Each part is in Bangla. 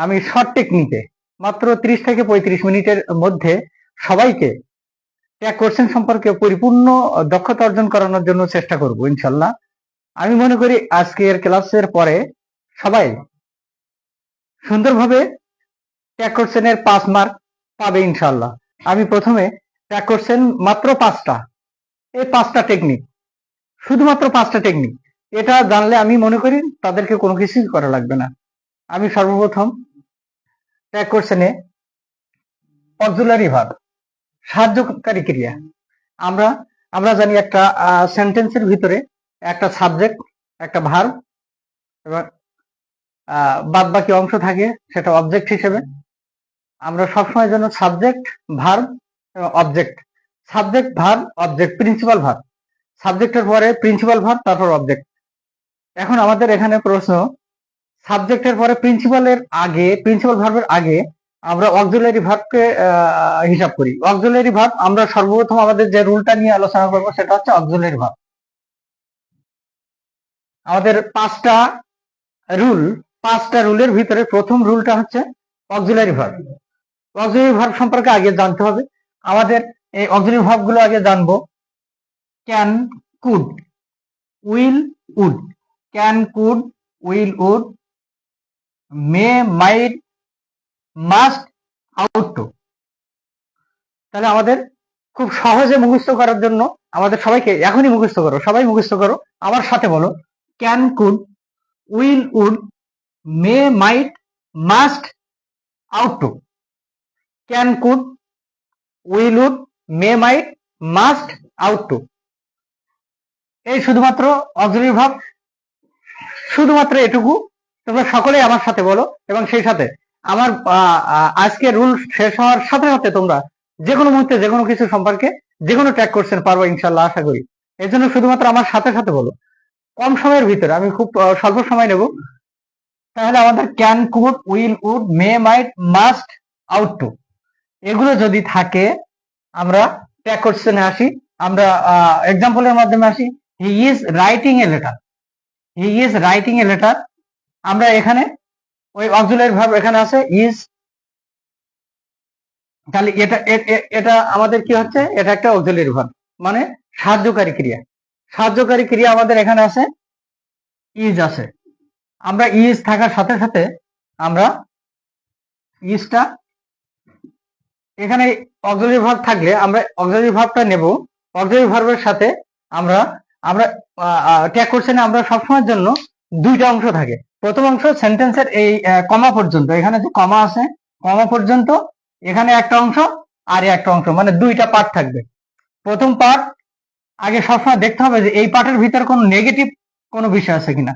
আমি শর্ট টেকনিকে মাত্র 30 থেকে 35 মিনিটের মধ্যে সবাইকে ট্যাগ কোশ্চেন সম্পর্কে পরিপূর্ণ দক্ষতা অর্জন করানোর জন্য চেষ্টা করব ইনশাল্লাহ। আমি মনে করি আজকের ক্লাসের পরে সবাই সুন্দরভাবে ট্যাগ কোশ্চেনের 5 মার্ক পাবে ইনশাল্লাহ। আমি প্রথমে ট্যাগ কোশ্চেন মাত্র 5টা, এই 5টা টেকনিক, শুধুমাত্র 5টা টেকনিক, এটা জানলে আমি মনে করি তাদেরকে কোনো কিছুই করা লাগবে না। আমি সর্বপ্রথম ট্যাগ কোশ্চেনে অক্সিলারি ভার্ব, সাহায্যকারী ক্রিয়া। আমরা জানি একটা সেন্টেন্সের ভিতরে একটা সাবজেক্ট, একটা ভার্ব এবং বাদ বাকি অংশ থাকে সেটা অবজেক্ট হিসেবে। আমরা সবসময় যেন সাবজেক্ট, ভার্ব এবং object, subject, verb, object, principal verb, সাবজেক্টের পরে প্রিন্সিপাল ভার্ব, তারপর অবজেক্ট। এখন আমাদের এখানে প্রশ্ন, সাবজেক্টের পরে প্রিন্সিপালের আগে, প্রিন্সিপাল ভার্বের আগে আমরা অক্সিলারি ভার্বকে হিসাব করি। অক্সিলারি ভার্ব আমরা সর্বপ্রথম আমাদের যে রুলটা নিয়ে আলোচনা করব সেটা হচ্ছে অক্সিলারি ভার্ব। আমাদের 5টা রুলের ভিতরে প্রথম রুলটা হচ্ছে অক্সিলারি ভার্ব। অক্সিলারি ভার্ব সম্পর্কে আগে জানতে হবে। আমাদের এই অক্সিলারি ভার্ব গুলো আগে জানবো। Can, could, will, would. Can, could, will, would, may, might, must, ought to. তাহলে আমাদের খুব সহজে মুখস্থ করার জন্য আমাদের সবাইকে এখনই মুখস্থ করো, সবাই মুখস্থ করো, আমার সাথে বলো। Can, could, will, would, may, might, must, ought to. Can, could, will, would, may, might, must, ought to. এই শুধুমাত্র অক্সিলারি ভার্ব, শুধুমাত্র এটুকু তোমরা সকলেই আমার সাথে বলো, এবং সেই সাথে আমার আজকে রুল শেষ হওয়ার সাথে সাথে তোমরা যে কোনো মুহূর্তে যে কোনো কিছু সম্পর্কে যে কোনো ট্যাগ কোশ্চেন পারবো ইনশাল্লাহ, আশা করি। এর জন্য শুধুমাত্র আমার সাথে সাথে বলো। কম সময়ের ভিতরে, আমি খুব স্বল্প সময় নেব। তাহলে আমাদের can, could, will, would, may, might, must, ought to, এগুলো যদি থাকে আমরা ট্যাগ কোশ্চেনে আসি। আমরা এক্সাম্পলের মাধ্যমে আসি। He is writing a letter, he is writing a letter. আমরা এখানে ওই অক্সিলারি ভার্ব এখানে আছে ইজ, তাহলে এটা আমাদের কি হচ্ছে, এটা একটা অক্সিলারি ভার্ব, মানে সাহায্যকারী ক্রিয়া। সাহায্যকারী ক্রিয়া আমাদের এখানে আছে, ইজ আছে। আমরা ইজ থাকার সাথে সাথে আমরা ইজটা এখানে অক্সিলারি ভার্ব থাকলে আমরা অক্সিলারি ভার্বটা নেব। অক্সিলারি ভার্বের সাথে আমরা আমরা ট্যাগ কোশ্চেনে আমরা সবসময়ের জন্য 2টা অংশ থাকে। প্রথম অংশ সেন্টেন্সের এই কমা পর্যন্ত, এখানে যে কমা আছে কমা পর্যন্ত, এখানে একটা অংশ আর একটা অংশ, মানে 2টা পার্ট থাকবে। প্রথম পার্ট আগে সবসময় দেখতে হবে যে এই পার্টের ভিতরে কোনো নেগেটিভ কোনো বিষয় আছে কিনা।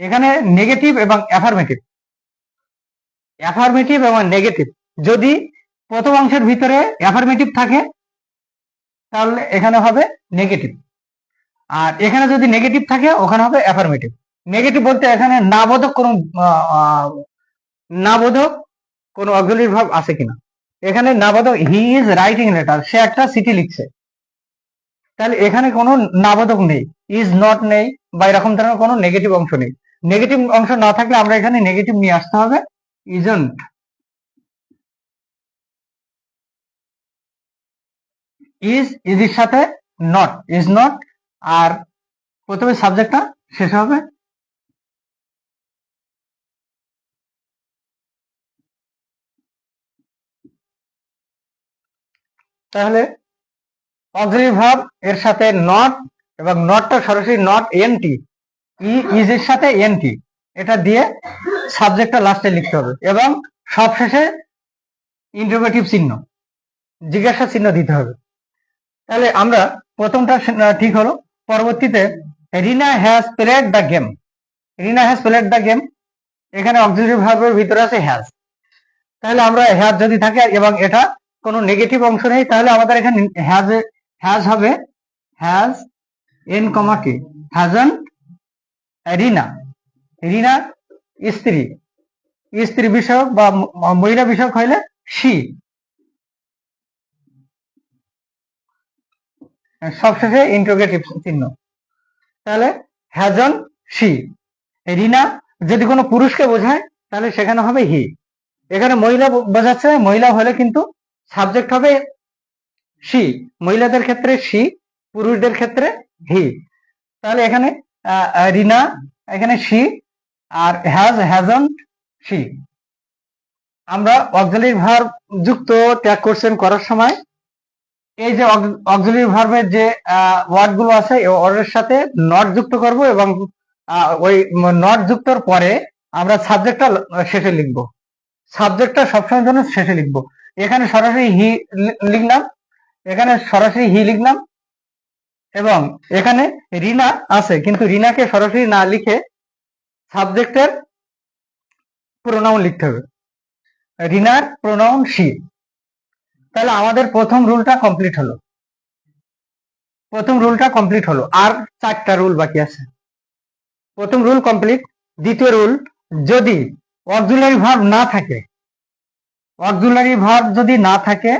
এখানে নেগেটিভ এবং অ্যাফার্মেটিভ, অ্যাফার্মেটিভ এবং নেগেটিভ। যদি প্রথম অংশের ভিতরে অ্যাফার্মেটিভ থাকে তাহলে এখানে হবে নেগেটিভ, আর এখানে যদি নেগেটিভ থাকে ওখানে হবে অ্যাফার্মেটিভ। নেগেটিভ বলতে এখানে নাবোধক কোনো অক্সিলারি ভার্ব আছে কিনা। এখানে নাবোধক, হি ইজ রাইটিং লেটার, সে একটা চিঠি লিখছে, তাহলে এখানে কোনো নাবোধক নেই, ইজ নট নেই, বা এরকম ধরনের কোনো নেগেটিভ অংশ নেই। নেগেটিভ অংশ না থাকলে আমরা এখানে নেগেটিভ নিয়ে আসতে হবে, ইজন্ট, ইজ এর সাথে নট, ইজ নট, আর প্রথমে সাবজেক্টটা শেষ হবে তাহলে অক্সিলারি ভার্ব এর সাথে নট, এবং নটটা সরাসরি নট এনটি, ইজ এর সাথে এনটি, এটা দিয়ে সাবজেক্টটা লাস্টে লিখতে হবে, এবং সবশেষে ইন্টারোগেটিভ চিহ্ন, জিজ্ঞাসা চিহ্ন দিতে হবে। তাহলে আমরা প্রথমটা ঠিক হলো। পরবর্তীতে Rina has played the game, Rina has played the game, এখানে অক্সিলারি ভার্বের ভিতরে আছে হ্যাজ। তাহলে আমরা হ্যাজ যদি থাকে এবং এটা কোনো নেগেটিভ অংশ নেই, তাহলে আমাদের এখানে হ্যাজ হবে has n comma t, hasn't Rina, Rina স্ত্রী, স্ত্রী বিষয়ক বা মহিলা বিষয়ক হইলে সি, সবশেষে ইন্টারোগেটিভ চিহ্ন। তাহলে হ্যাজন সি। রিনা যদি কোনো পুরুষকে বোঝায় তাহলে সেখানে হবে হি। এখানে মহিলা বোঝাচ্ছে, মহিলা হলে কিন্তু সাবজেক্ট হবে সি, মহিলাদের ক্ষেত্রে সি, পুরুষদের ক্ষেত্রে হি। তাহলে এখানে রিনা এখানে সি, আর হ্যাজন্ট সি। আমরা অক্সিলারি ভার্ব যুক্ত ট্যাগ কোশ্চেন করার সময় এই যে অক্সিলারি ভার্বের যে ওয়ার্ড গুলো আছে এই ওয়ার্ডের সাথে নট যুক্ত করব, এবং ওই নট যুক্তর পরে আমরা সাবজেক্টটা শেষে লিখবো। সাবজেক্টটা সবসময় জন্য শেষে লিখবো। এখানে সরাসরি হি লিখলাম, এখানে সরাসরি হি লিখলাম, এবং এখানে রিনা আছে কিন্তু রিনাকে সরাসরি না লিখে সাবজেক্টের প্রোনাউন লিখতে হবে, রিনার প্রোনাউন সি। তাহলে আমাদের প্রথম রুলটা কমপ্লিট হলো, প্রথম রুলটা কমপ্লিট হলো। আর 4টা রুল বাকি আছে। প্রথম রুল কমপ্লিট। দ্বিতীয় রুল, যদি অক্সিলারি ভার্ব না থাকে, অক্সিলারি ভার্ব যদি না থাকে,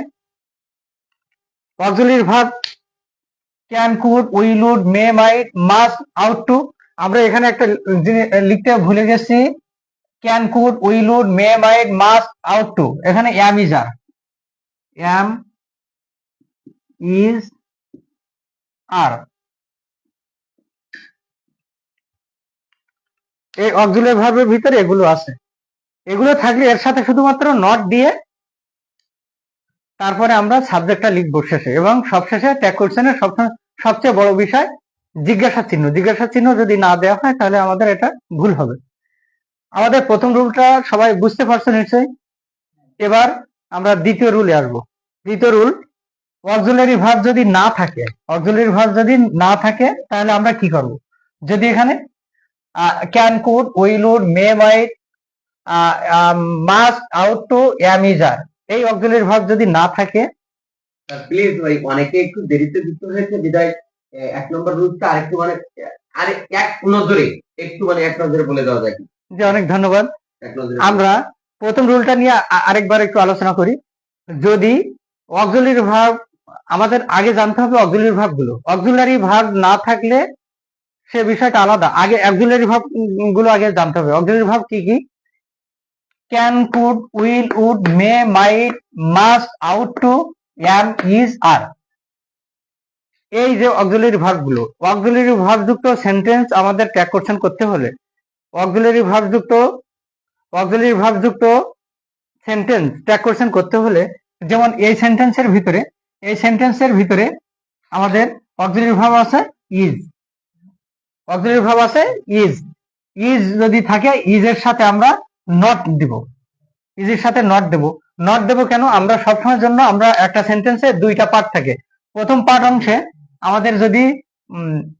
auxiliary verb can, could, will, would, may, might, must, ought to. আমরা এখানে একটা লিখতে ভুলে গেছি, can, could, will, would, may, might, must, ought to. এখানে am is are, am is are, এই অক্সিলারি ভার্বের ভিতরে এগুলো আছে। এগুলো থাকলে এর সাথে শুধুমাত্র নট দিয়ে তারপরে আমরা সাবজেক্টটা লিখবো শেষে, এবং সবশেষে ট্যাগ কোশ্চেনের সবচেয়ে বড় বিষয় জিজ্ঞাসা চিহ্ন। জিজ্ঞাসা চিহ্ন যদি না দেওয়া হয় তাহলে আমাদের এটা ভুল হবে। আমাদের প্রথম রুলটা সবাই বুঝতে পারছো নিশ্চয়ই। এবার আমরা দ্বিতীয় রুলে আসবো। দ্বিতীয় রুল, অক্সিলারি ভার্ব যদি না থাকে, অক্সিলারি ভার্ব যদি না থাকে তাহলে আমরা কি করব? যদি এখানে can, could, will, would, may, might, must, ought to, am is are, এই অক্সিলারি ভার্ব যদি না থাকে, প্লিজ ভাই, অনেকে একটু দেরিতে যুক্ত হয়েছে বিদায় 1 নম্বর রুলটা আরেকটু মানে এক নজরে একটু মানে এক নজরে বলে দেওয়া যায়। যে অনেক ধন্যবাদ। এক নজরে আমরা প্রথম রুলটা নিয়ে আরেকবার একটু আলোচনা করি। যদি অক্সিলারি ভার্ব, আমাদের আগে জানতে হবে অক্সিলারি ভার্ব গুলো। অক্সিলারি ভার্ব না থাকলে সে বিষয়টা আলাদা। আগে অক্সিলারি ভার্ব গুলো আগে জানতে হবে। অক্সিলারি ভার্ব কি কি? Can, could, will, would, may, might, must, ought to, am, is, are, এই যে অক্সিলারি ভার্ব গুলো, অক্সিলারি ভার্ব যুক্ত সেন্টেন্স আমাদের ট্যাগ কোশ্চেন করতে হলে, অক্সিলারি ভার্ব যুক্ত সেন্টেন্স ট্যাগ কোশ্চেন করতে হলে, যেমন এই সেন্টেন্সের ভিতরে আমাদের অক্সিলারি ভার্ব আছে ইজ, অক্সিলারি ভার্ব আছে ইজ। ইজ যদি থাকে, ইজ এর সাথে আমরা নট দিব, ইজের সাথে নট দেব। নট দেব কেন? আমরা সবসময়ের জন্য আমরা একটা সেন্টেন্সে 2টা পার্ট থাকে। প্রথম পার্ট অংশে আমাদের যদি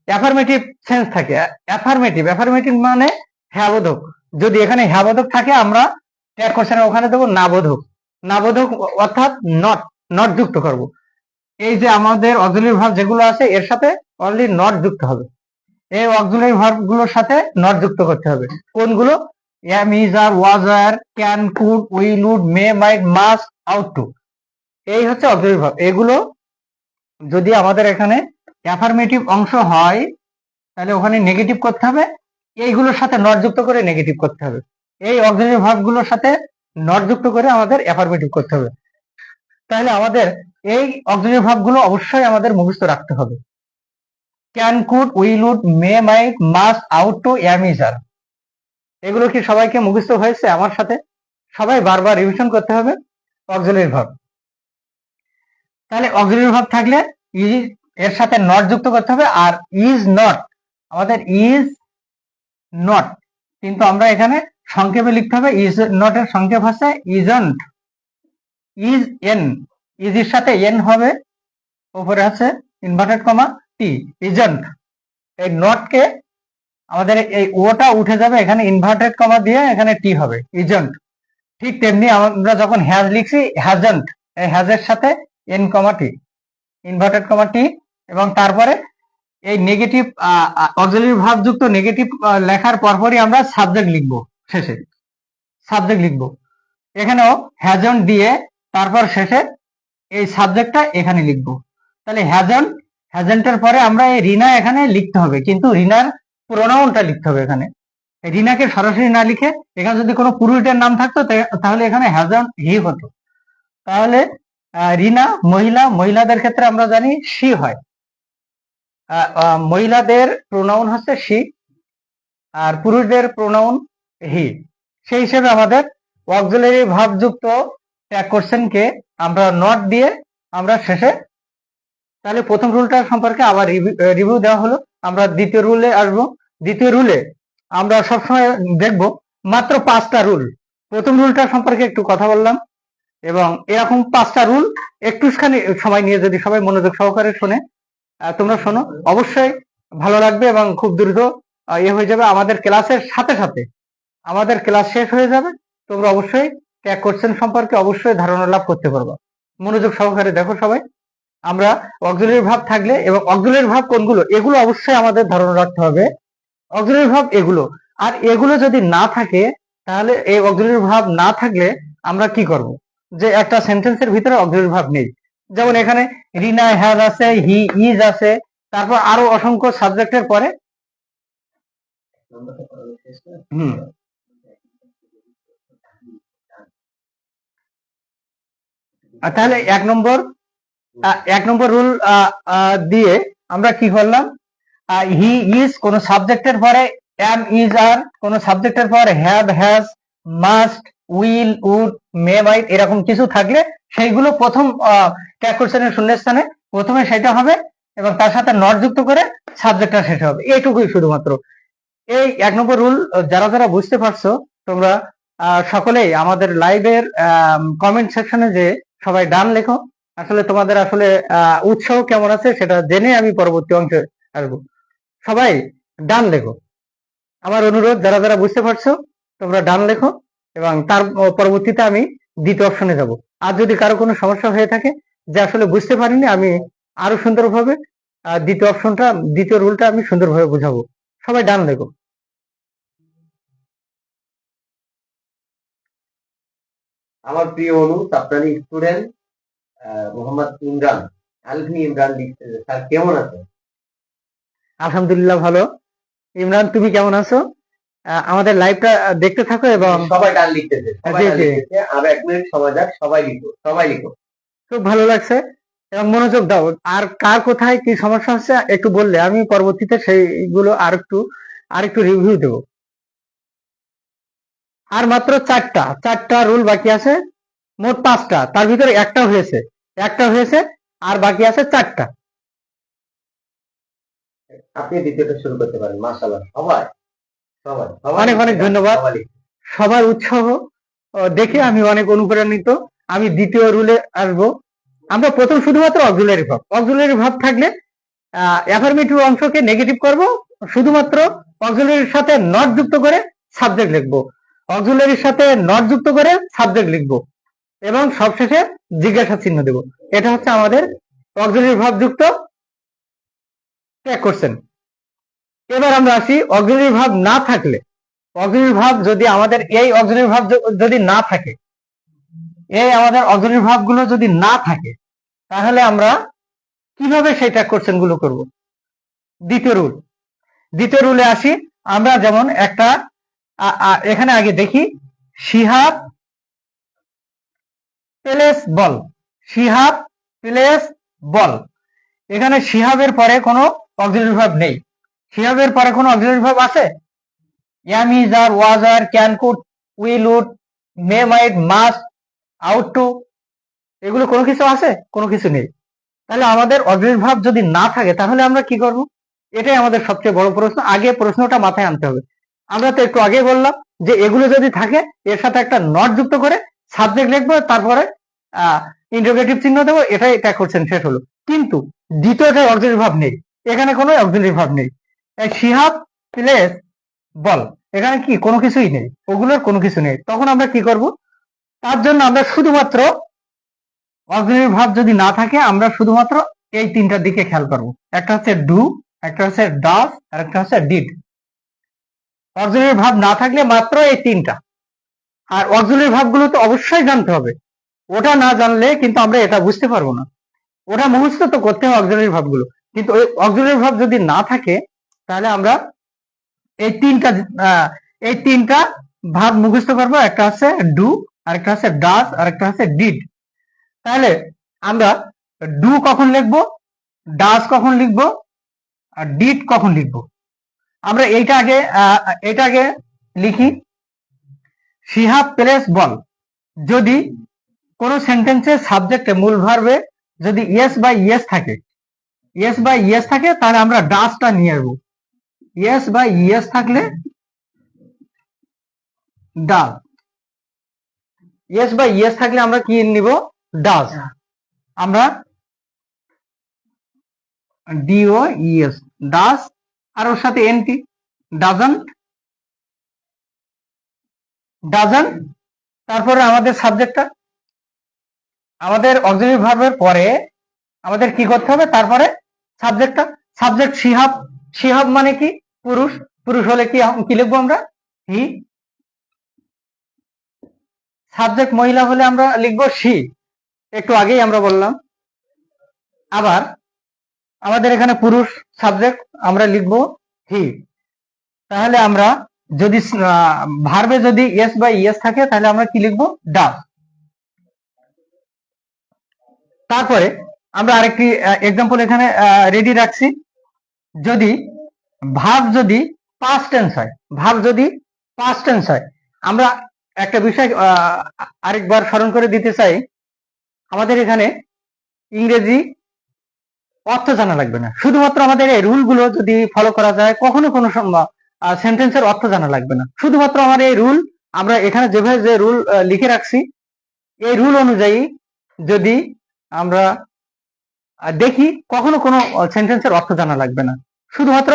অ্যাফার্মেটিভ সেন্স থাকে, অ্যাফার্মেটিভ মানে হ্যাঁ বোধক, যদি এখানে হ্যাঁ বোধক থাকে আমরা ট্যাগ কোশ্চেনের ওখানে দেবো না বোধক, না বোধক অর্থাৎ নট যুক্ত করব। এই যে আমাদের অক্সিলারি ভার্ব যেগুলো আছে এর সাথে অনলি নট যুক্ত হবে। এই অক্সিলারি ভার্ব গুলোর সাথে নট যুক্ত করতে হবে। কোনগুলো? Am, is, are, was, were, can, could, will, would, may, might, must, ought to, এই হচ্ছে অক্সিলারি ভার্ব। এগুলো যদি আমাদের এখানে অ্যাফার্মেটিভ অংশ হয় তাহলে ওখানে নেগেটিভ করতে হবে, এইগুলোর সাথে নট যুক্ত করে নেগেটিভ করতে হবে। এই অক্সিলারি ভার্ব গুলোর সাথে নট যুক্ত করে আমাদের অ্যাফার্মেটিভ করতে হবে। তাহলে আমাদের এই অক্সিলারি ভার্ব গুলো অবশ্যই আমাদের মুখস্থ রাখতে হবে। Can, could, will, would, may, might, must, ought to, am, is, are, এগুলো কি সবাইকে মুখস্থ হয়েছে আমার সাথে? সবাই বারবার রিভিশন করতে হবে অক্সিলারি ভার্ব। তাহলে অক্সিলারি ভার্ব থাকলে ইজ এর সাথে নট যুক্ত করতে হবে। আর ইজ নট, আমাদের ইজ নট, কিন্তু আমরা এখানে সংক্ষেপে লিখতে হবে। ইজ নট এর সংক্ষেপ আছে ইজন্ট, ইজ এন, ইজ এর সাথে এন হবে, উপরে আছে ইনভার্টেড কমা টি, ইজন্ট। এই নট কে আমাদের এই ওটা উঠে যাবে, এখানে ইনভার্টেড কমা দিয়ে এখানে টি হবে, ইজন্ট। ঠিক তেমনি আমরা যখন হ্যাজ লিখছি হ্যাজন্ট, এই হ্যাজের সাথে এন কমা টি, ইনভার্টেড কমা টি, এবং তারপরে এই নেগেটিভ অক্সিলারি ভার্ব যুক্ত নেগেটিভ লেখার পরপরই আমরা সাবজেক্ট লিখবো, শেষে সাবজেক্ট লিখবো। এখানেও হ্যাজন্ট দিয়ে তারপর শেষে এই সাবজেক্টটা এখানে লিখবো। তাহলে হ্যাজন্টের পরে আমরা এই রিনা এখানে লিখতে হবে, কিন্তু রিনার প্রোনাউনটা লিখতে হবে এখানে। রিনাকে সরাসরি না লিখে এখানে যদি কোনো পুরুষের নাম থাকতো তাহলে এখানে হ্যাজ অন হি হতো। তাহলে রিনা মহিলা, মহিলাদের ক্ষেত্রে আমরা জানি সি হয়। মহিলাদের প্রোনাউন হচ্ছে সি আর পুরুষদের প্রোনাউন হি। সেই হিসেবে আমাদের অক্সিলারি ভার্ব যুক্ত ট্যাগ কোশ্চেনকে আমরা নট দিয়ে আমরা শেষে, তাহলে প্রথম রুলটা সম্পর্কে আবার রিভিউ দেওয়া হলো। আমরা দ্বিতীয় রুলে আসবো। দ্বিতীয় রুলে আমরা সবসময় দেখব মাত্র 5টা রুল। প্রথম রুলটা সম্পর্কে একটু কথা বললাম এবং এরকম 5টা রুল একটুখানি সময় নিয়ে যদি সবাই মনোযোগ সহকারে শোনে, তোমরা শোনো, অবশ্যই ভালো লাগবে এবং খুব দ্রুত হয়ে যাবে। আমাদের ক্লাসের সাথে সাথে আমাদের ক্লাস শেষ হয়ে যাবে, তোমরা অবশ্যই ট্যাগ কোশ্চেন সম্পর্কে অবশ্যই ধারণা লাভ করতে পারবে। মনোযোগ সহকারে দেখো সবাই। আমরা অক্সিলারি ভার্ব থাকলে এবং অক্সিলারি ভার্ব কোনগুলো এগুলো অবশ্যই আমাদের ধারণা রাখতে হবে। অক্সিলারি ভার্ব এগুলো, আর এগুলো যদি না থাকে তাহলে এই অক্সিলারি ভার্ব না থাকলে আমরা কি করব, যে একটা সেন্টেন্সের ভিতরে অক্সিলারি ভার্ব নেই। যেমন এখানে রিনা হ্যাজ আছে, হি ইজ আছে, তারপর আরো অসংখ্য সাবজেক্টের পরে তাহলে 1 নম্বর রুল দিয়ে আমরা কি করলাম, হি ইজ কোন সাবজেক্টের পরে, এম ইজ আর কোন সাবজেক্টের পরে, have has must will would may might এরকম কিছু থাকলে সেইগুলো প্রথম ট্যাগ কোশ্চেনের শূন্যস্থানে প্রথমে সেটা হবে এবং তার সাথে নট যুক্ত করে সাবজেক্টটা শেষ হবে। এইটুকুই শুধুমাত্র। এই 1 নম্বর রুল যারা যারা বুঝতে পারছো তোমরা সকলেই আমাদের লাইভের কমেন্ট সেকশনে যে সবাই ডান লেখো। আসলে তোমাদের আসলে উৎসাহ কেমন আছে সেটা জেনে আমি পরবর্তী অংশে আসবো। সবাই ডান লেখো। আমার অনুরোধ, যারা যারা বুঝতে পারছো তোমরা ডান লেখো এবং তার পরবর্তীতে আমি দ্বিতীয় অপশনে যাব। আর যদি কারো কোনো সমস্যা হয়ে থাকে যে আসলে বুঝতে পারিনি, আমি আরো সুন্দরভাবে দ্বিতীয় রুলটা আমি সুন্দরভাবে বুঝাবো। সবাই ডান লেখো। আমার প্রিয় অনু আপনারই স্টুডেন্ট মোহাম্মদ ইমরান, আলভি ইমরান লিখছে যে স্যার কেমন আছেন? আলহামদুলিল্লাহ ভালো। ইমরান তুমি কেমন আছো? আমাদের লাইভটা দেখতে থাকো এবং সবাই ডান লিখতেছে, সবাই জি, ডান জি। লিখতেছে। আর 1 মিনিট সময় যাক, সবাই লিখো, সবাই লিখো। খুব ভালো লাগছে এবং মনোযোগ দাও। আর কার কোথায় কি সমস্যা হচ্ছে একটু বললে আমি পরবর্তীতে সেইগুলো আরেকটু রিভিউ দেব। আর মাত্র চারটা রুল বাকি আছে, মোট 5টা, তার ভিতরে একটা হয়েছে আর বাকি আছে 4টা। আপনি দ্বিতীয়টা শুরু করতে পারেন। মাশাআল্লাহ, সবাই সবাই সবাই অনেক অনেক ধন্যবাদ। সবাই লিখছে। সবার উৎসাহ দেখে আমি অনেক অনুপ্রাণিত। আমি দ্বিতীয় রুলে আসবো। আমরা প্রথম শুধুমাত্র অক্সিলারি ভার্ব থাকলে অ্যাফার্মেটিভ অংশকে নেগেটিভ করব, শুধুমাত্র অক্সিলারির সাথে নট যুক্ত করে সাবজেক্ট লিখবো, অক্সিলারির সাথে নট যুক্ত করে সাবজেক্ট লিখবো এবং সবশেষে জিজ্ঞাসা চিহ্ন দেব। এটা হচ্ছে আমাদের অক্সিলারি ভার্ব যুক্ত ট্যাগ কোশ্চেন। এবার আমরা আসি অক্সিলারি ভার্ব না থাকলে। অক্সিলারি ভার্ব যদি আমাদের এই অক্সিলারি ভার্ব যদি না থাকে, এই আমাদের অক্সিলারি ভার্ব গুলো যদি না থাকে তাহলে আমরা কিভাবে সেই ট্যাগ কোশ্চেন গুলো করব? দ্বিতীয় রুলে আসি। আমরা যেমন একটা এখানে আগে দেখি শিহাব প্লেস বল, শিহাব প্লেস বল। এখানে শিহাবের পরে কোনো অক্সিলারি ভার্ব নেই। শিহাবের পরে কোনো অক্সিলারি ভার্ব আছে? Am is are, was were, can could, will would, may might, must, ought to, এগুলো কোনো কিছু আছে? কোনো কিছু নেই। তাহলে আমাদের অক্সিলারি ভার্ব যদি না থাকে তাহলে আমরা কি করব? এটাই আমাদের সবচেয়ে বড় প্রশ্ন। আগে প্রশ্নটা মাথায় আনতে হবে। আমরা তো একটু আগে বললাম যে এগুলো যদি থাকে এর সাথে একটা নট যুক্ত করে সাবজেক্ট লিখবো, তারপরে ইন্টারোগেটিভ চিহ্ন দেবো, এটাই ট্যাগ কোশ্চেন শেষ হলো। কিন্তু দ্বিতীয়টায় অক্সিলারি ভার্ব নেই, এখানে কোনো অক্সিলারি ভার্ব নেই। শিহাব প্লেস বল, এখানে কি কোনো কিছুই নেই, ওগুলোর কোনো কিছু নেই। তখন আমরা কি করব? তার জন্য আমরা শুধুমাত্র অক্সিলারি ভার্ব যদি না থাকে আমরা শুধুমাত্র এই 3টার দিকে খেয়াল করব। একটা হচ্ছে ডু, একটা হচ্ছে ডাজ, আর একটা হচ্ছে ডিড। অক্সিলারি ভার্ব না থাকলে মাত্র এই 3টা। আর অক্সিলারি ভার্ব গুলো তো অবশ্যই জানতে হবে। ওটা না জানলে কিন্তু আমরা এটা বুঝতে পারবো না। ওটা মুখস্থ তো করতে হবে অক্সিলারি ভার্ব গুলো, কিন্তু ওই অক্সিলারি ভার্ব যদি না থাকে তাহলে আমরা এই এই তিনটা ভার্ব মুখস্থ করবো, একটা হচ্ছে ডু, আরেকটা হচ্ছে ডাজ, আরেকটা হচ্ছে ডিড। তাহলে আমরা ডু কখন লিখবো, ডাজ কখন লিখবো, আর ডিড কখন লিখবো? আমরা এইটা আগে লিখি। শিহাব প্লেস বল। যদি কোন সেন্টেন্সের সাবজেক্টে মূল ভার্বে যদি ইয়েস বা ইয়েস থাকে, ইয়েস বা ইয়েস থাকে, তাহলে আমরা ডাজটা নিয়ে আসবো। ইয়েস বা ইয়েস থাকলে ডাজ, ইয়েস বা ইয়েস থাকলে আমরা কি নিব, ডাজ। আমরা ডিও ইএস, ডাজ, আর ওর সাথে এনটি, ডাজন্ট, ডাজন্ট। তারপরে আমাদের সাবজেক্টটা, আমাদের অক্সিলারি ভার্বের পরে আমাদের কি করতে হবে, তারপরে সাবজেক্টটা। সাবজেক্ট শিহাব, শিহাব মানে কি, পুরুষ, পুরুষ হলে কি লিখবো আমরা, হি। সাবজেক্ট মহিলা হলে আমরা লিখবো শি, একটু আগেই আমরা বললাম। আবার আমাদের এখানে পুরুষ সাবজেক্ট, আমরা লিখবো হি। তাহলে আমরা যদি ভার্বে যদি ইয়েস বা ইয়েস থাকে, তাহলে আমরা কি লিখবো, ডাজ। তারপরে আমরা আরেকটি এক্সাম্পল এখানে রেডি রাখছি। যদি ভার্ব যদি পাস্ট টেন্স হয়, ভার্ব যদি পাস্ট টেন্স হয়, আমরা একটা বিষয় আরেকবার স্মরণ করে দিতে চাই। আমাদের এখানে ইংরেজি অর্থ জানা লাগবে না, শুধুমাত্র আমাদের এই রুল গুলো যদি ফলো করা যায়, কখনো কোনো সেন্টেন্সের অর্থ জানা লাগবে না। শুধুমাত্র আমার এই রুল, আমরা এখানে যেভাবে যে রুল লিখে রাখছি, এই রুল অনুযায়ী যদি আমরা দেখি, কখনো কোনো সেন্টেন্সের অর্থ জানা লাগবে না। শুধুমাত্র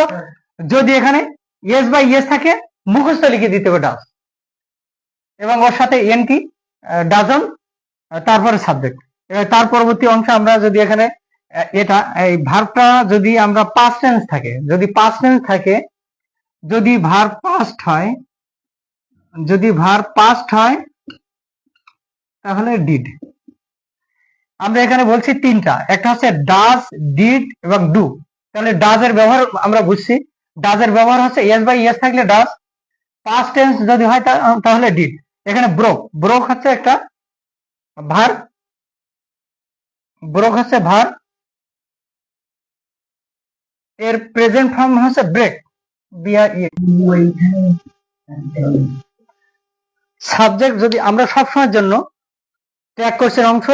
যদি এখানে ইয়েস বা ইয়েস থাকে, মুখস্থ লিখে দিতে হবে ডাজ, এবং ওর সাথে এনটি, ডাজন, তারপরে সাবজেক্ট। তার পরবর্তী অংশে আমরা যদি এখানে এটা এই ভার্বটা যদি আমরা পাস্ট টেন্স থাকে, যদি পাস্ট টেন্স থাকে, যদি ভার্ব পাস্ট হয়, যদি ভার্ব পাস্ট হয়, তাহলে ডিড। আমরা এখানে বলছি তিনটা, একটা হচ্ছে ডাজ, ডিড এবং ডু। তাহলে ডাজের ব্যবহার আমরা বুঝছি। ডাজের ব্যবহার হচ্ছে ইয়েস বাই ইয়েস থাকলে ডাজ, পাস্ট টেন্স যদি হয় তাহলে ডিড। এখানে ব্রোক, ব্রোক হচ্ছে একটা ভার্ব, ব্রোক হচ্ছে ভার্ব, এর প্রেজেন্ট ফর্ম হচ্ছে ব্রেক, সাবজেক্ট যদি আমরা সবসময়ের জন্য ট্যাগ কোশ্চেন অংশ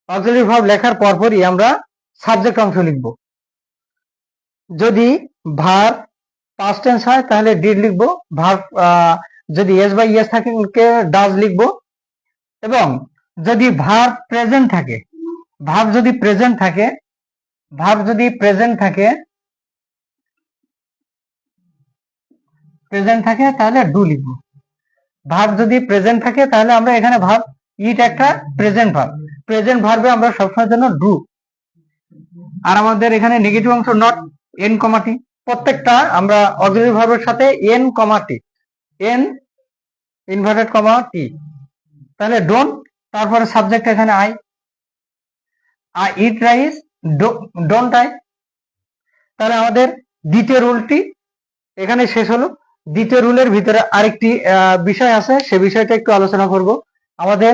অক্সিলারি ভার্ব লেখার পরপরই আমরা সাবজেক্ট অংশ লিখব। যদি ভার্ব পাস্ট টেন্স হয় তাহলে ডিড লিখবো, ভার্ব যদি ইয়েস বাই ইয়েস থাকে ডাজ লিখবো, এবং যদি ভার্ব প্রেজেন্ট থাকে, ভার্ব যদি প্রেজেন্ট থাকে, ভার্ব যদি প্রেজেন্ট থাকে, প্রেজেন্ট থাকে তাহলে ডু লিখবো। ভার্ব যদি প্রেজেন্ট থাকে তাহলে আমরা এখানে ভার্ব ইট একটা প্রেজেন্ট ভার্ব, প্রেজেন্ট ভার্বে আমরা সবসময়ের জন্য ডু। আর আমাদের এখানে নেগেটিভ অংশ নট, এন কমাটি, প্রত্যেকটা আমরা অক্সিলারি ভার্বের সাথে এন কমাটি, এন ইনভার্টেড কমা টি, তাহলে ডোন্ট, তারপরে সাবজেক্ট এখানে I eat rice, don't I. তাহলে আমাদের দ্বিতীয় রুলটি এখানে শেষ হলো। দ্বিতীয় রুলের ভিতরে আরেকটি বিষয় আছে, সে বিষয়টা একটু আলোচনা করব। আমাদের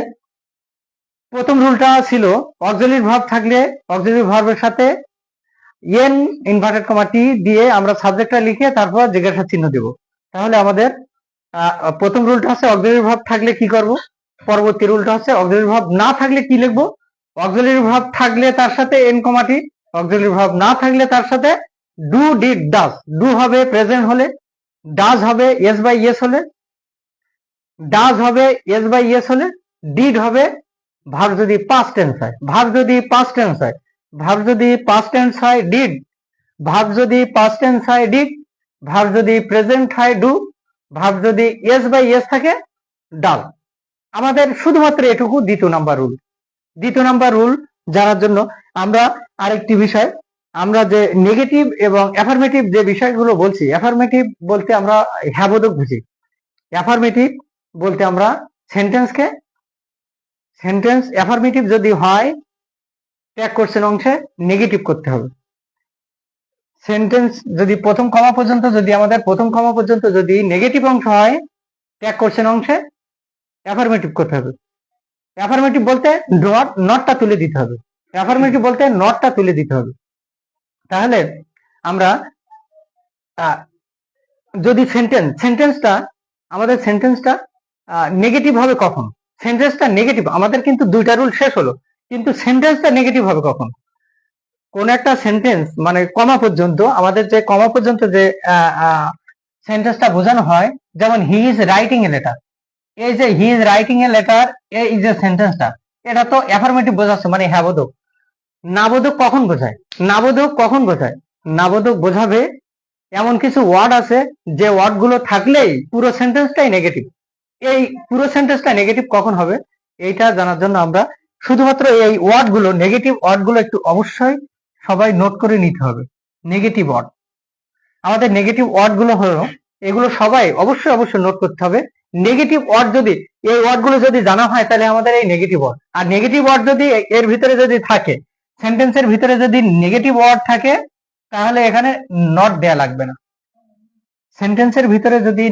প্রথম রুলটা ছিল অক্সিলারি ভার্ব থাকলে অক্সিলারি ভার্বের সাথে এন ইনভার্টেড কমা টি দিয়ে আমরা সাবজেক্টটা লিখে তারপর জিজ্ঞাসা চিহ্ন দেব। তাহলে আমাদের প্রথম রুলটা হচ্ছে অক্সিলারি ভার্ব থাকলে কি করব, পরবর্তী রুলটা হচ্ছে অক্সিলারি ভার্ব না থাকলে কি লিখবো। অক্সিলারি ভার্ব থাকলে তার সাথে এন কমা টি, অক্সিলারি ভার্ব না থাকলে তার সাথে ডু, ডিড, ডাজ। ডু হবে প্রেজেন্ট হলে, ডাজ হবে ইয়েস বাই ইয়েস হলে, ডাজ হবে ইয়েস বাই ইয়েস হলে, ডিড হবে ভার্ব যদি পাস্ট টেন্স হয়, ভার্ব যদি পাস্ট টেন্স হয়, ভার্ব যদি পাস্ট টেন্স হয় ডিড, ভার্ব যদি পাস্ট টেন্স হয় ডিড, ভার্ব যদি প্রেজেন্ট হয় ডু, ভার্ব যদি ইয়েস বাই ইয়েস থাকে ডাল। আমাদের শুধুমাত্র এটুকু দ্বিতীয় নাম্বার রুল। দ্বিতীয় নাম্বার রুল জানার জন্য আমরা আরেকটি বিষয়, আমরা যে নেগেটিভ এবং অ্যাফার্মেটিভ যে বিষয়গুলো বলছি, অ্যাফার্মেটিভ বলতে আমরা হ্যাঁ বোধক বুঝি, অ্যাফার্মেটিভ বলতে আমরা সেন্টেন্সকে, সেন্টেন্স অ্যাফার্মেটিভ যদি হয় ট্যাগ কোশ্চেন অংশে নেগেটিভ করতে হবে। সেন্টেন্স যদি প্রথম কমা পর্যন্ত, যদি আমাদের প্রথম কমা পর্যন্ত যদি নেগেটিভ অংশ হয়, ট্যাগ কোশ্চেন অংশে অ্যাফার্মেটিভ করতে হবে। অ্যাফার্মেটিভ বলতে নটটা তুলে দিতে হবে। অ্যাফার্মেটিভ বলতে নটটা তুলে দিতে হবে। তাহলে আমরা যদি সেন্টেন্সটা নেগেটিভ হবে কখন? সেন্টেন্সটা নেগেটিভ, আমাদের কিন্তু দুইটা রুল শেষ হলো, কিন্তু সেন্টেন্সটা নেগেটিভ হবে কখন? কোন একটা সেন্টেন্স মানে কমা পর্যন্ত, আমাদের যে কমা পর্যন্ত যে সেন্টেন্সটা বোঝানো হয়, যেমন he is writing a letter, এই যে he is writing a letter, এই যে সেন্টেন্সটা, এটা তো অ্যাফার্মেটিভ বোঝাচ্ছে, মানে হ্যাঁ বোধক। নাবোধক কখন বোঝায়? নাবোধক বোঝাবে এমন কিছু ওয়ার্ড আছে যে ওয়ার্ড গুলো থাকলেই পুরো সেন্টেন্সটাই নেগেটিভ। এই পুরো সেন্টেন্সটা নেগেটিভ কখন হবে এইটা জানার জন্য আমরা শুধুমাত্র এই ওয়ার্ড গুলো, নেগেটিভ ওয়ার্ড গুলো একটু অবশ্যই সবাই নোট করে নিতে হবে। নেগেটিভ ওয়ার্ড, আমাদের নেগেটিভ ওয়ার্ড গুলো হলো এগুলো, সবাই অবশ্যই নোট করতে হবে। নেগেটিভ ওয়ার্ড যদি, এই ওয়ার্ড গুলো যদি জানা হয় তাহলে আমাদের এই নেগেটিভ ওয়ার্ড, আর নেগেটিভ ওয়ার্ড যদি এর ভিতরে যদি থাকে, সেন্টেন্সের ভিতরে যদি নেগেটিভ ওয়ার্ড থাকে, তাহলে এখানে নট দেয়া লাগবে না। সেন্টেন্সের ভিতরে যদি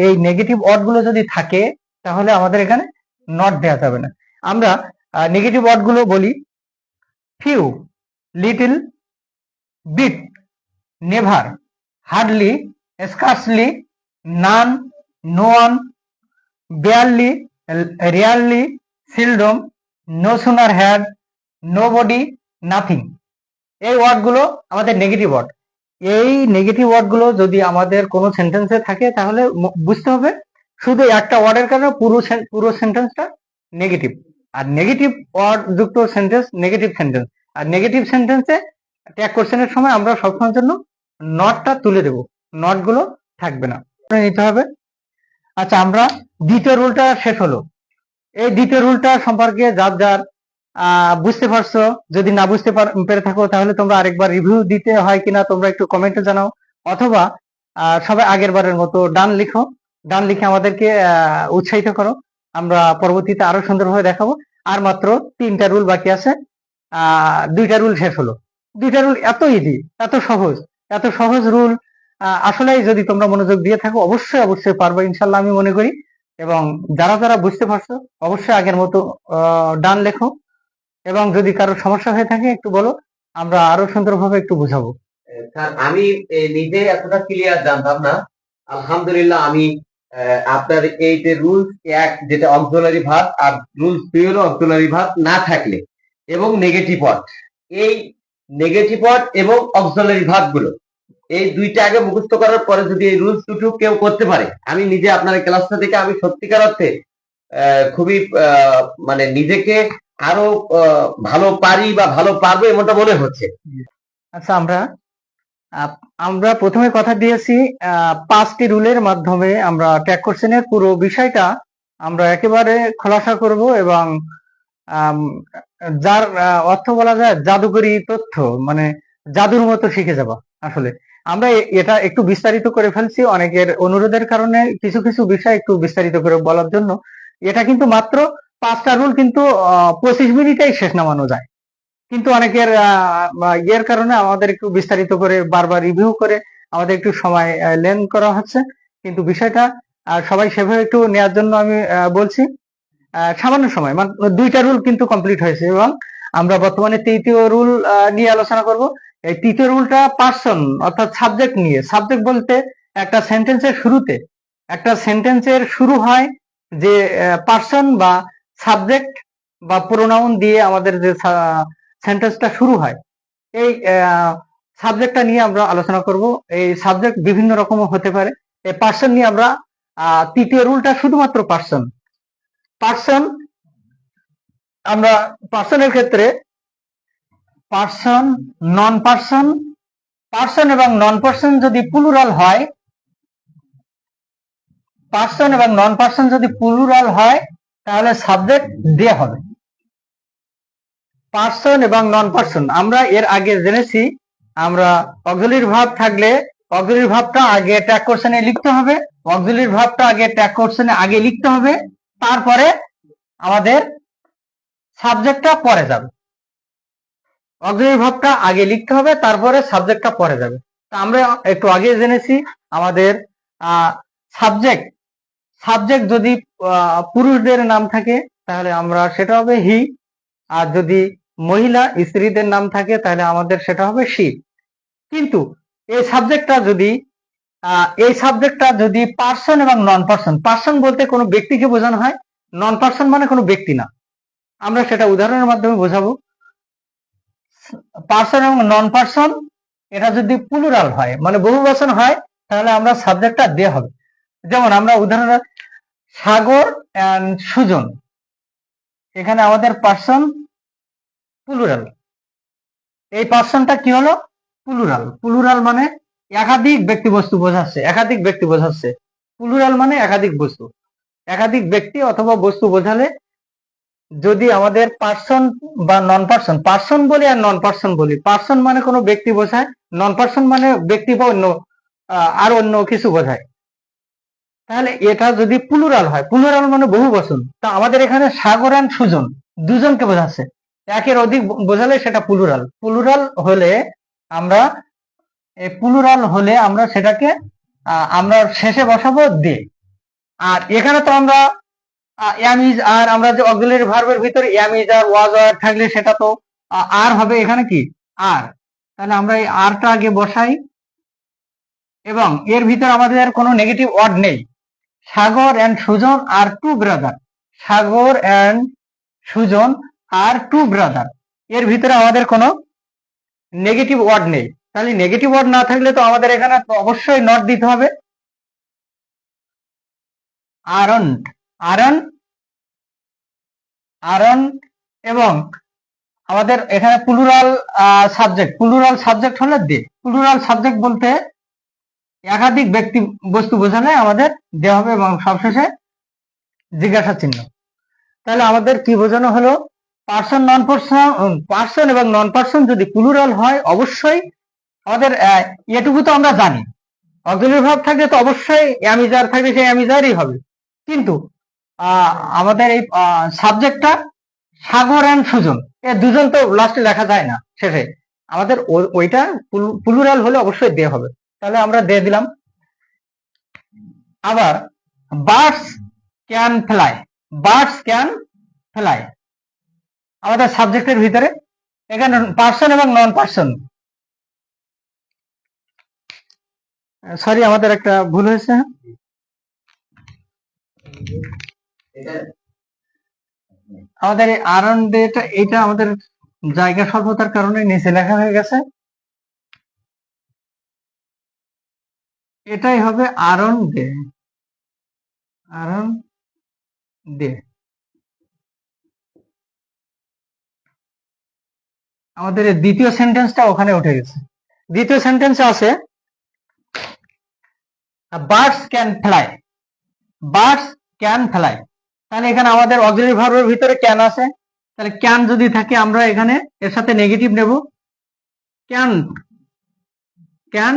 এই নেগেটিভ ওয়ার্ড গুলো যদি থাকে, তাহলে আমাদের এখানে নট দেয়া যাবে না। আমরা নেগেটিভ ওয়ার্ড গুলো বলি: few, little, bit, never, hardly, scarcely, none, no one, barely, rarely, seldom, no sooner had, nobody, nothing. এই ওয়ার্ড গুলো আমাদের নেগেটিভ ওয়ার্ড। এই নেগেটিভ ওয়ার্ড গুলো যদি আমাদের কোনো সেন্টেন্সে থাকে, তাহলে বুঝতে হবে শুধু একটা ওয়ার্ডের কারণে পুরো সেন্টেন্সটা নেগেটিভ। আর নেগেটিভ ওয়ার্ড যুক্ত সেন্টেন্স নেগেটিভ সেন্টেন্স। আর নেগেটিভ সেন্টেন্সে ট্যাগ কোশ্চেনের সময় আমরা সবসময়ের জন্য নটটা তুলে দেব, নট গুলো থাকবে না, নিতে হবে। আচ্ছা, আমরা দ্বিতীয় রুলটা শেষ হলো। এই দ্বিতীয় রুলটা সম্পর্কে যার বুঝতে পারছো, যদি না বুঝতে পেরে থাকো তাহলে তোমরা আরেকবার রিভিউ দিতে হয় কিনা তোমরা একটু কমেন্টে জানাও, অথবা সবাই আগের বারের মতো ডান লিখে আমাদেরকে উৎসাহিত করো। আমরা পরবর্তীতে আরো সুন্দরভাবে দেখাবো। আর মাত্র 3টা রুল বাকি আছে, 2টা রুল শেষ হলো। 2টা রুল এত ইজি, এত সহজ রুল, আসলে যদি তোমরা মনোযোগ দিয়ে থাকো অবশ্যই পারবে ইনশাল্লাহ, আমি মনে করি। এবং যারা বুঝতে পারছো অবশ্যই আগের মতো ডান লেখো, এবং যদি কারো সমস্যা হয়ে থাকে একটু বলো, আমরা আরো সুন্দরভাবে একটু বুঝাবো। স্যার, আমি নিজে এতটা ক্লিয়ার জানতাম না। আলহামদুলিল্লাহ, আমি আপনার এই যে রুলস 1 যেটা অক্সিলারি ভার্ব, আর রুলস 2 হলো অক্সিলারি ভার্ব না থাকলে এবং নেগেটিভ ওয়ার্ড, এই নেগেটিভ ওয়ার্ড এবং অক্সিলারি ভার্ব গুলো, এই 2টা আগে মুখস্থ করার পরে যদি এই রুলস দুটো কেউ করতে পারে, আমি নিজে আপনার ক্লাসটা থেকে আমি সত্যিকার অর্থে খুবই মানে নিজেকে আরো ভালো পারি বা ভালো পারবো এমনটা মনে হচ্ছে। আচ্ছা, আমরা প্রথমে কথা দিয়েছি 5টি রুলের মাধ্যমে আমরা ট্যাগ কোশ্চেনের পুরো বিষয়টা আমরা একেবারে খোলাসা করব, এবং যার অর্থ বলা যায় জাদুকরী তথ্য, মানে জাদুর মতো শিখে যাবা। আসলে আমরা এটা একটু বিস্তারিত করে ফেলছি অনেকের অনুরোধের কারণে, কিছু বিষয় একটু বিস্তারিত করে বলার জন্য। এটা কিন্তু মাত্র 5টা রুল, কিন্তু 25 মিনিটেই শেষ নামানো যায়, কিন্তু অনেকের ইয়ের কারণে আমাদের একটু বিস্তারিত করে বারবার রিভিউ করে আমাদের একটু সময় লেন্থ করা হচ্ছে। কিন্তু বিষয়টা সবাই সেভাবে একটু নেওয়ার জন্য আমি বলছি। সামান্য সময়, মানে 2টা রুল কিন্তু কমপ্লিট হয়েছে, এবং আমরা বর্তমানে 3য় রুল নিয়ে আলোচনা করব। এই 3য় রুলটা পার্সন অর্থাৎ সাবজেক্ট নিয়ে। সাবজেক্ট বলতে একটা সেন্টেন্সের শুরু হয় যে পার্সন বা সাবজেক্ট বা প্রোনাউন দিয়ে আমাদের যে সেন্টেন্সটা শুরু হয়, এই সাবজেক্টটা নিয়ে আমরা আলোচনা করব। এই সাবজেক্ট বিভিন্ন রকম হতে পারে। এই পার্সন নিয়ে আমরা 3য় রুলটা শুধুমাত্র পার্সন। আমরা পার্সনের ক্ষেত্রে পার্সন, নন পার্সন, পার্সন এবং নন পার্সন যদি প্লুরাল হয়, তাহলে সাবজেক্ট দিয়ে হবে। পার্সন এবং নন পার্সন আমরা এর আগে জেনেছি। আমরা অক্সিলারি ভার্ব থাকলে অক্সিলারি ভার্বটা আগে ট্যাগ কোশ্চেনে লিখতে হবে, তারপরে আমাদের সাবজেক্টটা পরে যাবে। অক্সিলারি ভার্বটা আগে লিখতে হবে, তারপরে সাবজেক্টটা পরে যাবে। তা আমরা একটু আগে জেনেছি আমাদের সাবজেক্ট যদি পুরুষদের নাম থাকে তাহলে আমরা সেটা হবে হি, আর যদি মহিলা স্ত্রীদের নাম থাকে তাহলে আমাদের সেটা হবে শি। কিন্তু এই সাবজেক্টটা যদি পার্সন এবং নন পার্সন, পার্সন বলতে কোনো ব্যক্তিকে বোঝানো হয়, নন পার্সন মানে কোনো ব্যক্তি না। আমরা সেটা উদাহরণের মাধ্যমে বোঝাবো। পার্সন এবং নন পার্সন এটা যদি প্লুরাল হয় মানে বহুবচন হয় তাহলে আমরা সাবজেক্টটা দে হবে। যেমন আমরা উদাহরণ সাগর এন্ড সুজন, এখানে আমাদের পার্সন প্লুরাল, এই পার্সনটা কি হলো প্লুরাল। প্লুরাল মানে একাধিক ব্যক্তি বস্তু বোঝাচ্ছে, একাধিক ব্যক্তি বোঝাচ্ছে। প্লুরাল মানে একাধিক বস্তু, একাধিক ব্যক্তি অথবা বস্তু বোঝালে যদি আমাদের পার্সন বা নন পার্সন, পার্সন বলি আর নন পার্সন বলি, পার্সন মানে কোনো ব্যক্তি বোঝায়, নন পার্সন মানে ব্যক্তি বা অন্য আর অন্য কিছু বোঝায়। তাহলে এটা যদি প্লুরাল হয়, প্লুরাল মানে বহু বচন, তা আমাদের এখানে সাগর আর সুজন দুজনকে বোঝাচ্ছে, একের অধিক বোঝালে সেটা প্লুরাল। প্লুরাল হলে আমরা সেটাকে আমরা শেষে বসাবো দে। আর এখানে তো আমরা এম ইজ আর, আমরা যে অক্সিলারি ভার্বের ভিতরে এম ইজ আর ওয়াজ আর থাকলে সেটা তো আর হবে, এখানে কি আর, তাহলে আমরা এই আরটা আগে বসাই এবং এর ভিতরে আমাদের কোনো নেগেটিভ ওয়ার্ড নেই। Sagar and Sujan are two brother, Sagar and Sujan are two brother, এর ভিতরে আমাদের কোনো নেগেটিভ ওয়ার্ড নেই। তাহলে নেগেটিভ ওয়ার্ড না থাকলে তো আমাদের এখানে তো অবশ্যই নট দিতে হবে। আরন্ট, আরন, আরন, এবং আমাদের এখানে প্লুরাল সাবজেক্ট হলে দে। প্লুরাল সাবজেক্ট বলতে একাধিক ব্যক্তি বস্তু বোঝালে আমাদের দে হবে এবং সবশেষে জিজ্ঞাসা চিহ্ন। তাহলে আমাদের কি বোঝানো হলো, পার্সন নন পার্সন, পার্সন এবং নন পার্সন যদি প্লুরাল হয় অবশ্যই আমাদের এটুকু তো আমরা জানি, অক্সিলারি ভার্ব থাকলে তো অবশ্যই অ্যামিজার থাকলে সেই অ্যামিজারই হবে। কিন্তু আমাদের এই সাবজেক্টটা সাগর এন্ড সুজন, এ দুজন তো লাস্টে লেখা যায় না শেষে, আমাদের ওইটা প্লুরাল হলে অবশ্যই দে হবে, তাহলে আমরা দে দিলাম। আবার birds can fly, birds can fly আমাদের সাবজেক্টের ভিতরে, এখানে পার্সন এবং নন পার্সন, সরি আমাদের একটা ভুল হয়েছে, আমাদের এই আরন ডেটা এটা আমাদের জায়গা স্বল্পতার কারণে নিচে লেখা হয়ে গেছে, এটাই হবে আরন ডে, আরন ডে। আমাদের এই দ্বিতীয় সেন্টেন্সটা ওখানে উঠে গেছে। দ্বিতীয় সেন্টেন্সে আছে birds can fly, birds can fly, তাহলে এখানে আমাদের অক্সিলারি ভার্বের ভিতরে ক্যান আছে, তাহলে ক্যান যদি থাকে আমরা এখানে এর সাথে নেগেটিভ নেব, ক্যান, ক্যান,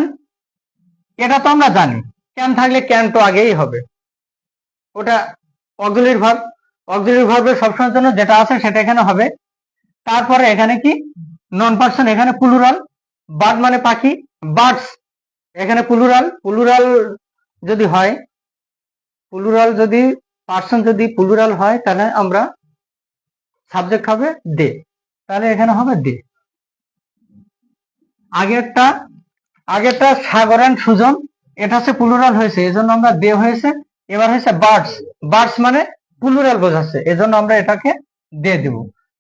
এটা তো আমরা জানি ক্যান থাকলে ক্যান তো আগেই হবে, ওটা অক্সিলারি ভার্ব, অক্সিলারি ভার্বের সবসময়ের জন্য যেটা আছে সেটা এখানে হবে। তারপরে এখানে কি নন পার্সন, এখানে প্লুরাল, বার্ড মানে পাখি, বার্ডস এখানে প্লুরাল, প্লুরাল যদি হয়, প্লুরাল যদি পার্সন যদি প্লুরাল হয় তাহলে আমরা সাবজেক্ট হবে দে, তাহলে এখানে হবে দে। আগেরটা সাগর এন্ড সুজন, এটা হচ্ছে প্লুরাল হয়েছে এজন্য আমরা দে হয়েছে। এবার হয়েছে বার্ডস, বার্ডস মানে প্লুরাল বোঝাচ্ছে এজন্য আমরা এটাকে দে দেব,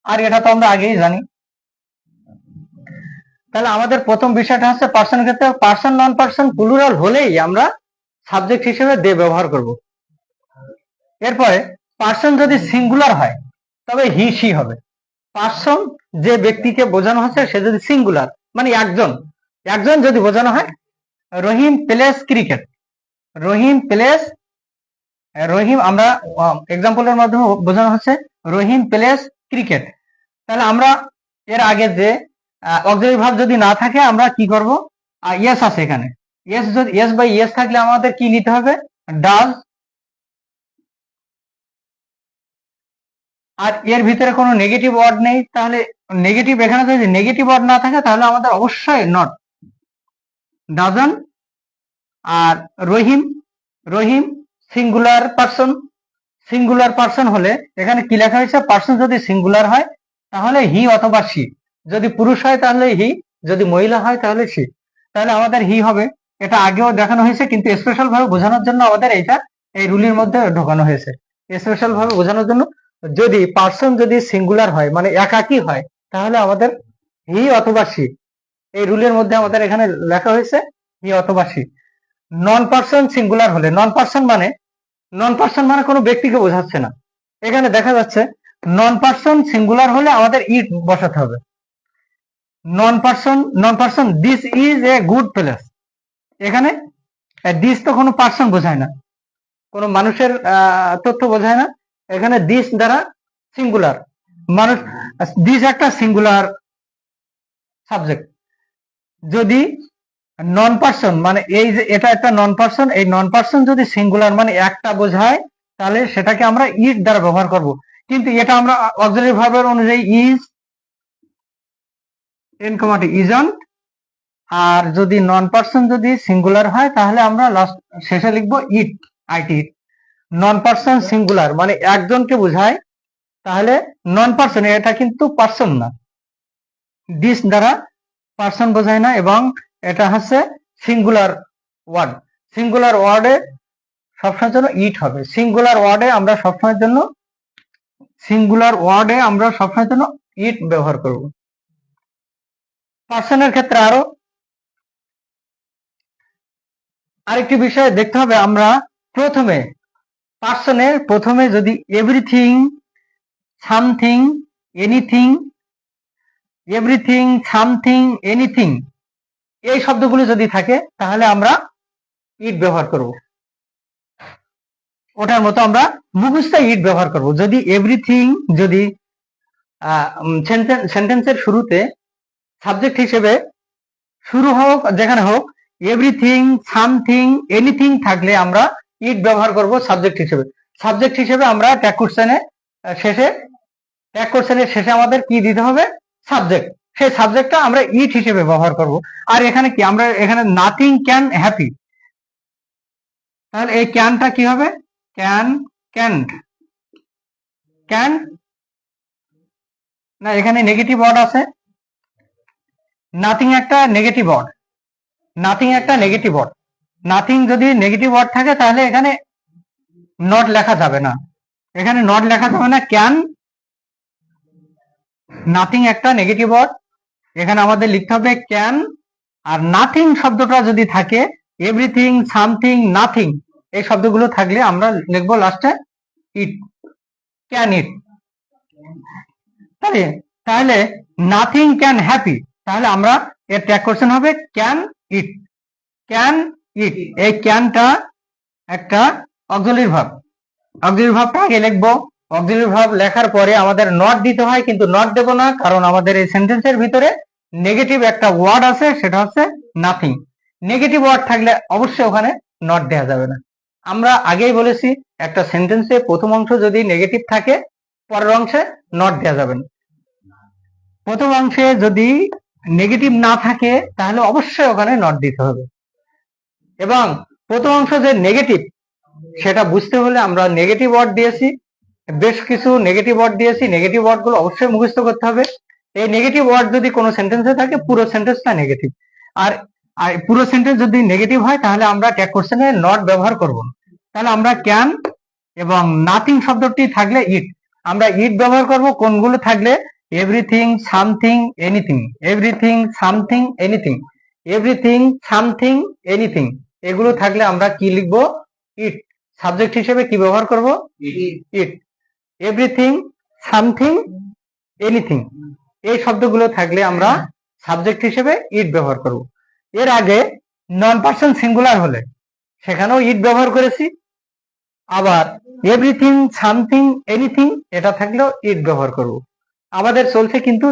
আর এটা তো আমরা আগেই জানি। তাহলে আমাদের প্রথম বিষয়টা হচ্ছে পার্সনের ক্ষেত্রে পার্সন নন পার্সন প্লুরাল হলেই আমরা সাবজেক্ট হিসেবে দে ব্যবহার করব। এরপরে পার্সন যদি সিঙ্গুলার হয় তবে হি সি হবে। পার্সন যে ব্যক্তিকে বোঝানো হচ্ছে সে যদি সিঙ্গুলার মানে একজন, একজন যদি বোঝানো হয়, রহিম প্লেস ক্রিকেট, রহিম প্লেস, রহিম আমরা এক্সাম্পলের মাধ্যমে বোঝানো হচ্ছে রহিম প্লেস ক্রিকেট, তাহলে আমরা এর আগে যে অক্সিলারি ভার্ব যদি না থাকে আমরা কি করব, ইয়েস আছে এখানে, ইয়েস যদি ইয়েস বাই ইয়েস থাকলে আমাদের কি নিতে হবে ডাজ, আর এর ভিতরে কোনো নেগেটিভ ওয়ার্ড নেই, তাহলে নেগেটিভ, এখানে যদি নেগেটিভ ওয়ার্ড না থাকে তাহলে আমাদের অবশ্যই নট, ডাজন। আর Rahim, Rahim singular person. Singular person হলে এখানে কি লেখা হয়েছে, পার্সন যদি সিঙ্গুলার হয় তাহলে হি অথবা সি, যদি পুরুষ হয় তাহলে হি, যদি মহিলা হয় তাহলে সি। তাহলে আমাদের হি হবে, এটা আগেও দেখানো হয়েছে কিন্তু স্পেশাল ভাবে বোঝানোর জন্য আমাদের এইটা এই রুলের মধ্যে ঢোকানো হয়েছে, স্পেশাল ভাবে বোঝানোর জন্য। যদি পার্সন যদি সিঙ্গুলার হয় মানে একাকী হয় তাহলে আমাদের হি অথবা সি, এই রুলের মধ্যে আমাদের এখানে লেখা হয়েছে হি অথবা সি। নন পার্সন সিঙ্গুলার হলে, নন পার্সন মানে কোনো ব্যক্তিকে বোঝাচ্ছে না, এখানে দেখা যাচ্ছে নন পার্সন সিঙ্গুলার হলে আমাদের ইট বসাতে হবে। Non person this is a good place, এখানে দিস তো কোনো পার্সন বোঝায় না, কোনো মানুষের তথ্য বোঝায় না, এখানে দিস দ্বারা সিঙ্গুলার মানুষ, দিস একটা সিঙ্গুলার সাবজেক্ট। যদি নন পার্সন মানে এই যে এটা একটা নন পার্সন, এই নন পার্সন যদি সিঙ্গুলার মানে একটা বোঝায় তাহলে সেটাকে আমরা ইট দ্বারা ব্যবহার করব, কিন্তু এটা আমরা অক্সিলারি ভার্বের অনুযায়ী ইজ, ইনকমাটি ইজন। আর যদি নন পার্সন যদি সিঙ্গুলার হয় তাহলে আমরা লাস্ট শেষে লিখবো ইট, আইটি। নন পার্সন সিঙ্গুলার মানে একজনকে বোঝায়, তাহলে নন পার্সন এটা কিন্তু পার্সন না, দিস দ্বারা পার্সন বোঝায় না, এবং এটা হচ্ছে সিঙ্গুলার ওয়ার্ড। সিঙ্গুলার ওয়ার্ডে সবসময়ের জন্য ইট হবে, সিঙ্গুলার ওয়ার্ডে আমরা সবসময়ের জন্য ইট ব্যবহার করব। পার্সনের ক্ষেত্রে আরেকটি বিষয় দেখতে হবে, আমরা প্রথমে পার্সনের প্রথমে যদি এভরিথিং, সামথিং, এনিথিং, এই শব্দগুলো যদি থাকে তাহলে আমরা ইট ব্যবহার করব, ওটার মতো আমরা মুখস্থ ইট ব্যবহার করব। যদি এভরিথিং যদি সেন্টেন্সের শুরুতে সাবজেক্ট হিসেবে শুরু হোক যেখানে হোক, এভরিথিং, সামথিং, এনিথিং থাকলে আমরা ইট ব্যবহার করব সাবজেক্ট হিসেবে। সাবজেক্ট হিসেবে আমরা ট্যাগ কোশ্চেনের শেষে আমাদের কি দিতে হবে, সাবজেক্ট, সেই সাবজেক্টটা আমরা ইট হিসেবে ব্যবহার করব। আর এখানে কি, আমরা এখানে নাথিং ক্যান হ্যাপি, তাহলে এই ক্যানটা কি হবে, ক্যান, ক্যান্ট, ক্যান না, এখানে নেগেটিভ ওয়ার্ড আছে, নাথিং একটা নেগেটিভ ওয়ার্ড, নাথিং যদি নেগেটিভ ওয়ার্ড থাকে তাহলে এখানে নট লেখা যাবে না, ক্যান, নাথিং একটা নেগেটিভ ওয়ার্ড, এখানে আমাদের লিখতে হবে ক্যান। আর নাথিং শব্দটা যদি থাকে, এভরিথিং, সামথিং, নাথিং এই শব্দগুলো থাকলে আমরা লিখবো লাস্টে ইট, ক্যান ইট। তাহলে নাথিং ক্যান হ্যাপি, তাহলে আমরা এর ট্যাগ কোশ্চেন হবে ক্যান ইট, ক্যান ইট। এই ক্যানটা একটা অক্সিলারি ভার্ব, ভার্বটা আগে লিখবো, অক্সিলারি ভার্ব লেখার পরে আমাদের নট দিতে হয়, কিন্তু নট দেব না কারণ আমাদের এই সেন্টেন্সের ভিতরে নেগেটিভ একটা ওয়ার্ড আছে, সেটা হচ্ছে নাথিং। নেগেটিভ ওয়ার্ড থাকলে অবশ্যই ওখানে নট দেওয়া যাবে না। আমরা আগেই বলেছি একটা সেন্টেন্সে প্রথম অংশ যদি নেগেটিভ থাকে পরের অংশে নট দেওয়া যাবে না। প্রথম অংশে যদি নেগেটিভ না থাকে তাহলে অবশ্যই ওখানে নট দিতে হবে, এবং প্রথম অংশ যে নেগেটিভ সেটা বুঝতে হলে আমরা নেগেটিভ ওয়ার্ড দিয়েছি, বেশ কিছু নেগেটিভ ওয়ার্ড দিয়েছি, নেগেটিভ ওয়ার্ড গুলো অবশ্যই মুখস্থ করতে হবে। এই নেগেটিভ ওয়ার্ড যদি কোনো সেন্টেন্সে থাকে পুরো সেন্টেন্সটা নেগেটিভ, আর পুরো সেন্টেন্স যদি নেগেটিভ হয় তাহলে আমরা ট্যাগ কোশ্চেনে নট ব্যবহার করব না। তাহলে আমরা ক্যান এবং নাথিং শব্দটি থাকলে ইট, আমরা ইট ব্যবহার করব কোনগুলো থাকলে, everything, something, anything, everything, something, anything, everything, something, anything এগুলো থাকলে আমরা কি লিখবো, ইট। সাবজেক্ট হিসেবে কি ব্যবহার করব, ইট। এভরিথিং, সামথিং, এনিথিং এই শব্দগুলো থাকলে আমরা সাবজেক্ট হিসেবে ইট ব্যবহার করব। এর আগে নন পার্সন সিঙ্গুলার হলে সেখানেও ইট ব্যবহার করেছি, আবার এভরিথিং, সামথিং, এনিথিং এটা থাকলেও ইট ব্যবহার করব। আমাদের চলছে কিন্তু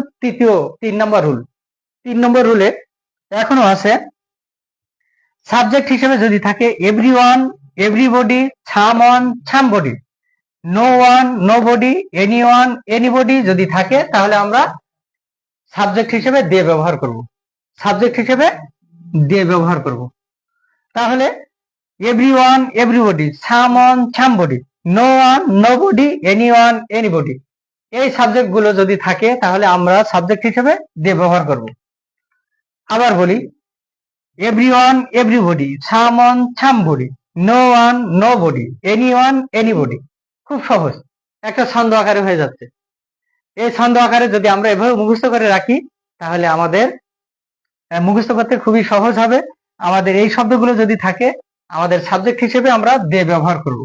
তিন নম্বর রুল। 3 নম্বর রুলে এখনো আছে, সাবজেক্ট হিসেবে যদি থাকে everyone, everybody, someone, somebody, no one, nobody, anyone, anybody যদি থাকে তাহলে আমরা সাবজেক্ট হিসেবে দিয়ে ব্যবহার করব, তাহলে everyone everybody, someone somebody, no one nobody, anyone anybody. এই সাবজেক্ট গুলো যদি থাকে তাহলে আমরা সাবজেক্ট হিসেবে দে ব্যবহার করব। আবার বলি, everyone everybody, someone somebody, no one nobody, anyone anybody. খুব সহজ, একটা ছন্দ আকারে হয়ে যাচ্ছে। এই ছন্দ আকারে যদি আমরা এভাবে মুখস্থ করে রাখি তাহলে আমাদের মুখস্থ করতে খুবই সহজ হবে। আমাদের এই শব্দগুলো যদি থাকে আমাদের সাবজেক্ট হিসেবে আমরা দে ব্যবহার করব।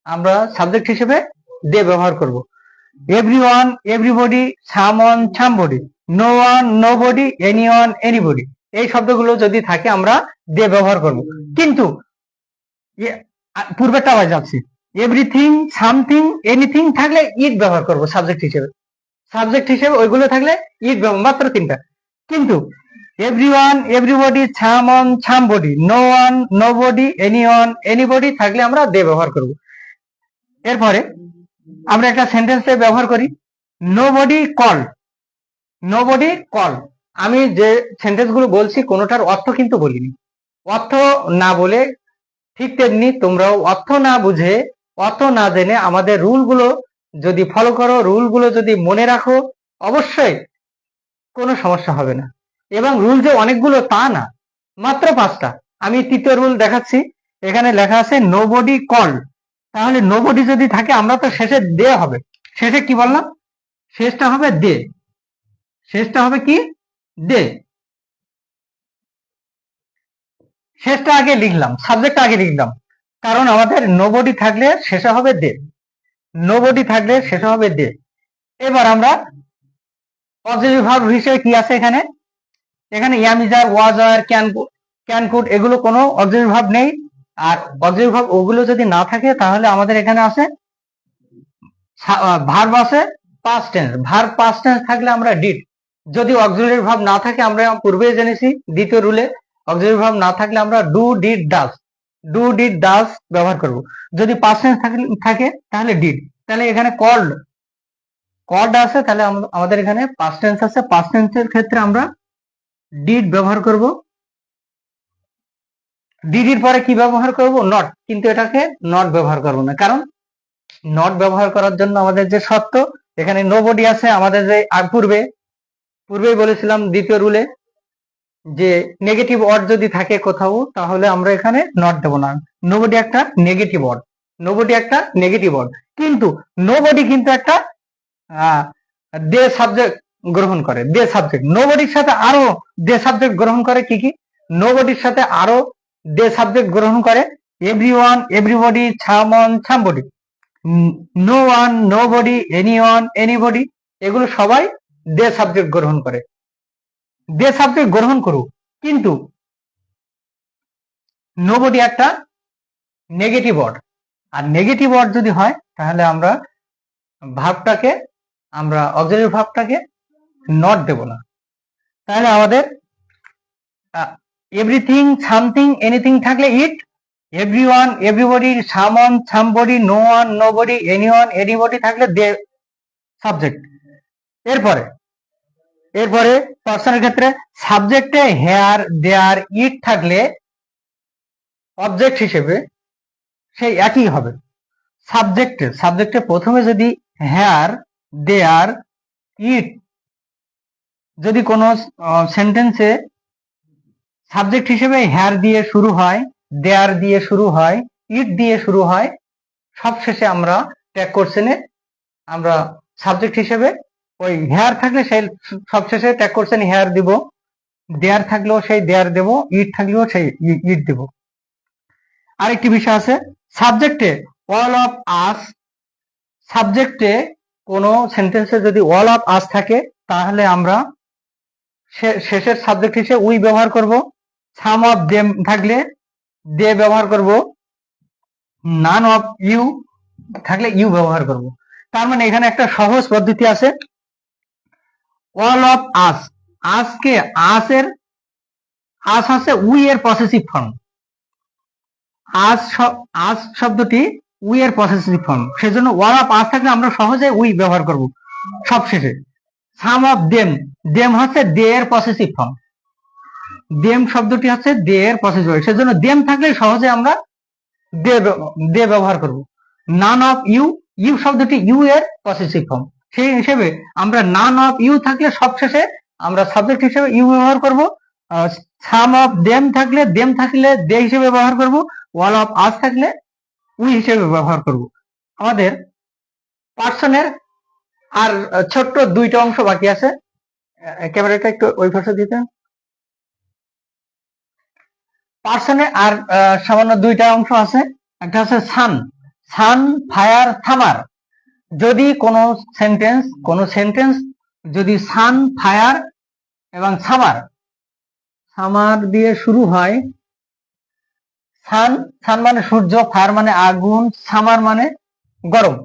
আমরা সাবজেক্ট হিসেবে দে ব্যবহার করব। Everyone everybody, someone somebody, no one nobody, anyone anybody. এই শব্দগুলো যদি থাকে আমরা দে ব্যবহার করব। কিন্তু পূর্বেটা আবার যাচ্ছি, এভরিথিং সামথিং এনিথিং থাকলে ইট ব্যবহার করব সাবজেক্ট হিসেবে। সাবজেক্ট হিসেবে ওইগুলো থাকলে ইট ব্যবহার, মাত্র তিনটা। কিন্তু everyone everybody, someone somebody, no one nobody, anyone anybody থাকলে আমরা দে ব্যবহার করব। এরপরে আমরা একটা সেন্টেন্সে ব্যবহার করি, নোবডি কল। Nobody call. আমি যে সেন্টেন্স গুলো বলছি কোনোটার অর্থ কিন্তু বলিনি। অর্থ না বলে ঠিক তেমনি তোমরাও অর্থ না বুঝে, অর্থ না জেনে আমাদের রুল গুলো যদি ফলো করো, রুল গুলো যদি মনে রাখো, অবশ্যই কোনো সমস্যা হবে না। এবং রুল যে অনেকগুলো তা না, মাত্র 5টা। আমি তৃতীয় রুল দেখাচ্ছি। এখানে লেখা আছে নোবডি কল। তাহলে নোবডি যদি থাকে আমরা তো শেষে দে হবে। শেষে কি বললাম? শেষটা হবে দে। শেষটা হবে কি? দে। শেষটা আগে লিখলাম, সাবজেক্টটা আগে লিখলাম, কারণ আমাদের নোবডি থাকলে শেষে হবে দে। নোবডি থাকলে শেষে হবে দে। এবার আমরা অক্সিলারি ভার্ব হিসেবে কি আছে এখানে? এখানে am is are, was were, can could এগুলো কোনো অক্সিলারি ভার্ব নেই। আর অক্সিলারি ভার্ব ওগুলো যদি না থাকে তাহলে আমাদের এখানে আছে ভার্ব আছে past tense. Verb past tense থাকলে আমরা ডিড। যদি অক্সিলারি ভার্ব না থাকে, আমরা পূর্বে জেনেছি দ্বিতীয় রুলে, অক্সিলারি ভার্ব না থাকলে আমরা do did does, do did does ব্যবহার করব। যদি পাস্ট টেন্স থাকে তাহলে ডিড। তাহলে এখানে কল্ড, কল্ড আছে, তাহলে আমাদের এখানে পাস্ট টেন্স আছে। পাস্ট টেন্সের ক্ষেত্রে আমরা ডিড ব্যবহার করব। ডিডির পরে কি ব্যবহার করব? নট। কিন্তু এটাকে নট ব্যবহার করব না, কারণ নট ব্যবহার করার জন্য আমাদের যে শর্ত, এখানে নোবডি আছে। আমাদের যে পূর্বেই বলেছিলাম দ্বিতীয় রুলে যে নেগেটিভ ওয়ার্ড যদি থাকে কোথাও তাহলে আমরা এখানে নট দেব না। নোবডি একটা নেগেটিভ ওয়ার্ড, নোবডি একটা নেগেটিভ ওয়ার্ড। কিন্তু নোবডি কিন্তু একটা দে সাবজেক্ট গ্রহণ করে, দে সাবজেক্ট। নোবডির সাথে আরো দে সাবজেক্ট গ্রহণ করে। কি কি? নোবডির সাথে আরো দে সাবজেক্ট গ্রহণ করে everyone everybody, someone somebody, no one nobody, anyone anybody. এগুলো সবাই দে সাবজেক্ট গ্রহণ করে। দে সাবজেক্ট গ্রহণ করুক, কিন্তু নোবডি একটা নেগেটিভ ওয়ার্ড। আর নেগেটিভ ওয়ার্ড যদি হয় তাহলে আমরা ভার্বটাকে, আমরা অক্সিলারি ভার্বটাকে নট দেব না। তাহলে আমাদের এভরিথিং সামথিং এনিথিং থাকলে it, everyone everybody, someone somebody, no one nobody, anyone anybody থাকলে দে সাবজেক্ট। এরপরে পার্সনের ক্ষেত্রে সাবজেক্টে হেয়ার, দেয়ার, ইট থাকলে অবজেক্ট হিসেবে সেই একই হবে। সাবজেক্টে প্রথমে যদি হেয়ার, দেয়ার, ইট, যদি কোনো সেন্টেন্সে সাবজেক্ট হিসেবে হেয়ার দিয়ে শুরু হয়, দেয়ার দিয়ে শুরু হয়, ইট দিয়ে শুরু হয়, সব শেষে আমরা ট্যাগ কোশ্চেনে আমরা সাবজেক্ট হিসেবে ওই হেয়ার থাকলে সেই সব শেষে ট্যাগ কোশ্চেনে হেয়ার দিব, দেয়ার থাকলেও সেই দেয়ার দেব, ইট থাকলেও সেই ইট দেব। আরেকটি বিষয় আছে, সাবজেক্টে অল অফ আস, সাবজেক্টে কোনো সেন্টেন্সে যদি অল অফ আস থাকে তাহলে আমরা শেষের সাবজেক্ট হিসেবে উই ব্যবহার করব। সাম অফ দেম থাকলে দে ব্যবহার করব। নান অফ ইউ থাকলে ইউ ব্যবহার করব। তার মানে এখানে একটা সহজ পদ্ধতি আছে। অল অফ আস, আজকে আস আছে উই এর পসেসিভ ফর্ম। আজ শব্দটি উই এর পসেসিভ ফর্ম, সেজন্য অল অফ আস থাকলে আমরা সহজে উই ব্যবহার করব সব শেষে। সাম অফ দেম, দেম হচ্ছে দে এর পসেসিভ ফর্ম। দেম শব্দটি হচ্ছে দে এর পসেসিভ ফর্ম, সেজন্য দেম থাকলে সহজে আমরা দে ব্যবহার করব। নান অফ ইউ, ইউ শব্দটি ইউ এর পসেসিভ ফর্ম, সেই হিসেবে আমরা নান অফ ইউ থাকলে সবশেষে আমরা সাবজেক্ট হিসেবে ইউ ব্যবহার করব। সাম অফ দেম থাকলে দে হিসেবে ব্যবহার করব। অল অফ আস থাকলে উই হিসেবে ব্যবহার করব। আমাদের পার্সনের আর ছোট্ট দুইটা অংশ বাকি আছে। ক্যামেরাটা একটু ওই পাশে দিতে। পার্সনে আর সামান্য দুইটা অংশ আছে। একটা আছে সান, সান, ফায়ার, সামার। যদি কোনো সেন্টেন্স যদি সান, ফায়ার এবং সামার দিয়ে শুরু হয়, সান মানে সূর্য, ফায়ার মানে আগুন, সামার মানে গরম,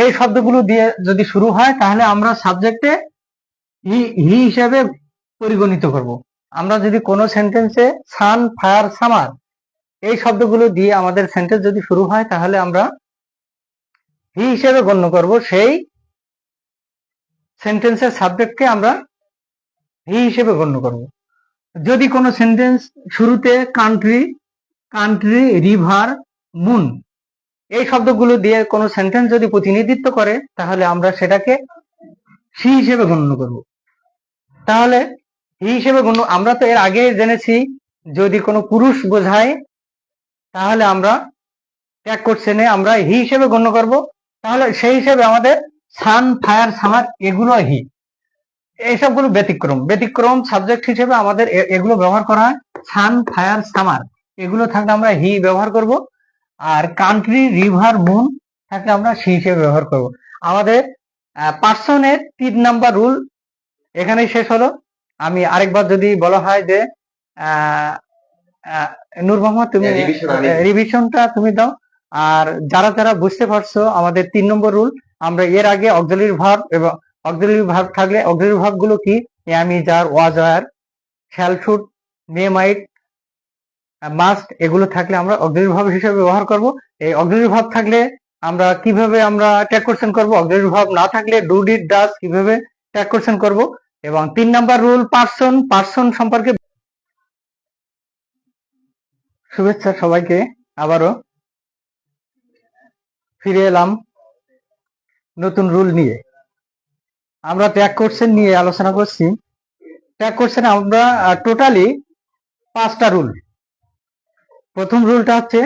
এই শব্দগুলো দিয়ে যদি শুরু হয় তাহলে আমরা সাবজেক্টে হি হিসেবে পরিগণিত করব। আমরা যদি কোনো সেন্টেন্সে সান, ফায়ার, সামার এই শব্দগুলো দিয়ে আমাদের সেন্টেন্স যদি শুরু হয় তাহলে আমরা হি হিসেবে গণ্য করব। সেই সেন্টেন্সের সাবজেক্টকে আমরা হি হিসেবে গণ্য করব। যদি কোনো সেন্টেন্স শুরুতে কান্ট্রি, রিভার, মুন এই শব্দগুলো দিয়ে কোনো সেন্টেন্স যদি প্রতিনিধিত্ব করে তাহলে আমরা সেটাকে সি হিসেবে গণ্য করব। তাহলে হি হিসেবে গণ্য, আমরা তো এর আগে জেনেছি যদি কোনো পুরুষ বোঝায় তাহলে আমরা ট্যাগ কোশ্চেনে আমরা হি হিসেবে গণ্য করব। তাহলে সেই হিসেবে আমাদের সান, ফায়ার, সামার এগুলো হি। এইসবগুলো ব্যতিক্রম সাবজেক্ট হিসেবে আমাদের এগুলো ব্যবহার করা হয়। সান, ফায়ার, সামার এগুলো থাকলে আমরা হি ব্যবহার করব। আর কান্ট্রি, রিভার, মুন থাকলে আমরা সি হিসেবে ব্যবহার করব। আমাদের পার্সনের 3 নাম্বার রুল এখানেই শেষ হলো। আমি আরেকবার যদি বলা হয় যে নূর মোহাম্মদ তুমি রিভিশনটা তুমি দাও। আর যারা বুঝতে পারছো আমাদের 3 নম্বর রুল, আমরা এর আগে অক্সিলারি ভার্ব এবং অক্সিলারি ভার্ব থাকলে অক্সিলারি ভার্ব গুলো কি, am, is, are, was, were, shall, should, may, might, must এগুলো থাকলে আমরা অক্সিলারি ভার্ব হিসেবে ব্যবহার করব। এই অক্সিলারি ভার্ব থাকলে আমরা কিভাবে আমরা ট্যাগ কোশ্চেন করব, অক্সিলারি ভার্ব না থাকলে ডু, ডিড, ডাজ কিভাবে ট্যাগ কোশ্চেন করব। এবং 3 নাম্বার রুল পার্সন সম্পর্কে। শুভেচ্ছা সবাইকে, আবারও ফিরে এলাম নতুন রুল নিয়ে। আমরা ট্যাগ কোশ্চেন নিয়ে আলোচনা করছি। ট্যাগ কোশ্চেন আমরা টোটালি 5টা রুল। প্রথম রুলটা হচ্ছে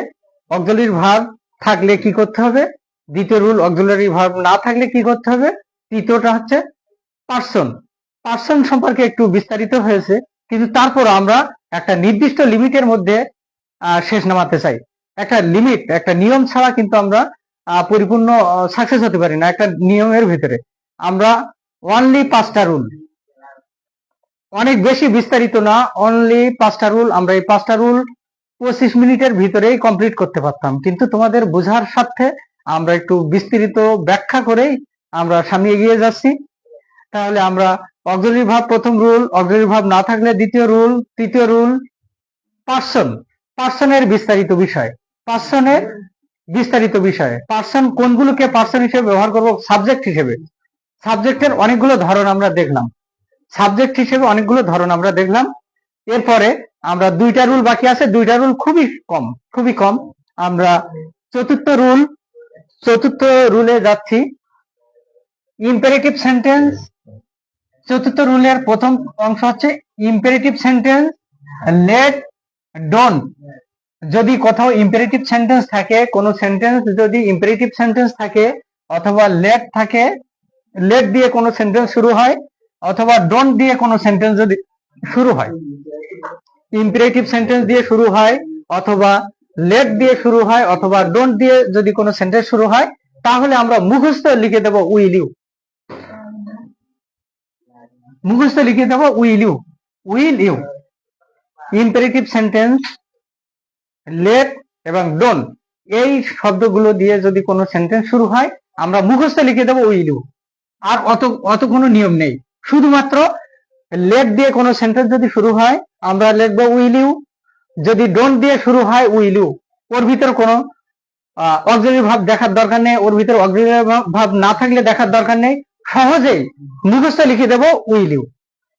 অক্সিলারি ভার্ব থাকলে কি করতে হবে, দ্বিতীয় রুল অক্সিলারি ভার্ব না থাকলে কি করতে হবে, তৃতীয়টা হচ্ছে পার্সন সম্পর্কে একটু বিস্তারিত হয়েছে, কিন্তু তারপর আমরা একটা নির্দিষ্ট লিমিটের মধ্যে শেষ নামাতে চাই। একটা লিমিট, একটা নিয়ম ছাড়া কিন্তু আমরা পরিপূর্ণ সাকসেস হতে পারি না। একটা নিয়মের ভিতরে আমরা অনলি 5টা রুল, অনেক বেশি বিস্তারিত না, অনলি 5টা রুল। আমরা এই 5টা রুল 25 মিনিটের ভিতরেই কমপ্লিট করতে পারতাম, কিন্তু তোমাদের বোঝার স্বার্থে আমরা একটু বিস্তারিত ব্যাখ্যা করেই আমরা সামনে এগিয়ে যাচ্ছি। তাহলে আমরা অক্সিলারি ভার্ব প্রথম রুল, অক্সিলারি ভার্ব না থাকলে দ্বিতীয় রুল, তৃতীয় রুল পার্সনের বিস্তারিত বিষয়। পার্সন কোনগুলোকে পার্সন হিসেবে ব্যবহার করব, সাবজেক্ট হিসেবে। সাবজেক্টের অনেকগুলো ধরন আমরা দেখলাম। এরপরে আমরা 2টা রুল বাকি আছে, 2টা রুল খুবই কম। আমরা চতুর্থ রুলে যাচ্ছি, ইম্পারেটিভ সেন্টেন্স। চতুর্থ রুলের প্রথম অংশ হচ্ছে ইম্পারেটিভ সেন্টেন্স, লেট, ডোন্ট। যদি কোথাও ইম্পারেটিভ সেন্টেন্স থাকে, কোন সেন্টেন্স যদি ইম্পারেটিভ সেন্টেন্স থাকে অথবা লেট থাকে, লেট দিয়ে কোনো সেন্টেন্স শুরু হয় অথবা ডোন্ট দিয়ে কোনো সেন্টেন্স যদি শুরু হয়, ইম্পারেটিভ সেন্টেন্স দিয়ে শুরু হয় অথবা লেট দিয়ে শুরু হয় অথবা ডোন্ট দিয়ে যদি কোনো সেন্টেন্স শুরু হয়, তাহলে আমরা মুখস্থ লিখে দেব will you. Imperative sentence, let এবং ডোন্ট এই শব্দগুলো দিয়ে যদি কোনো সেন্টেন্স শুরু হয় আমরা মুখস্থ লিখে দেবো উইল ইউ। আর অত কোনো নিয়ম নেই, শুধুমাত্র লেট দিয়ে কোনো সেন্টেন্স যদি শুরু হয় আমরা লিখবো উইল ইউ, যদি ডোন্ট দিয়ে শুরু হয় উইল ইউ। ওর ভিতর কোনো অক্সিলারি ভার্ব দেখার দরকার নেই, ওর ভিতর অক্সিলারি ভার্ব না থাকলে দেখার দরকার নেই, সহজেই মুখস্থ লিখে দেবো উইল ইউ।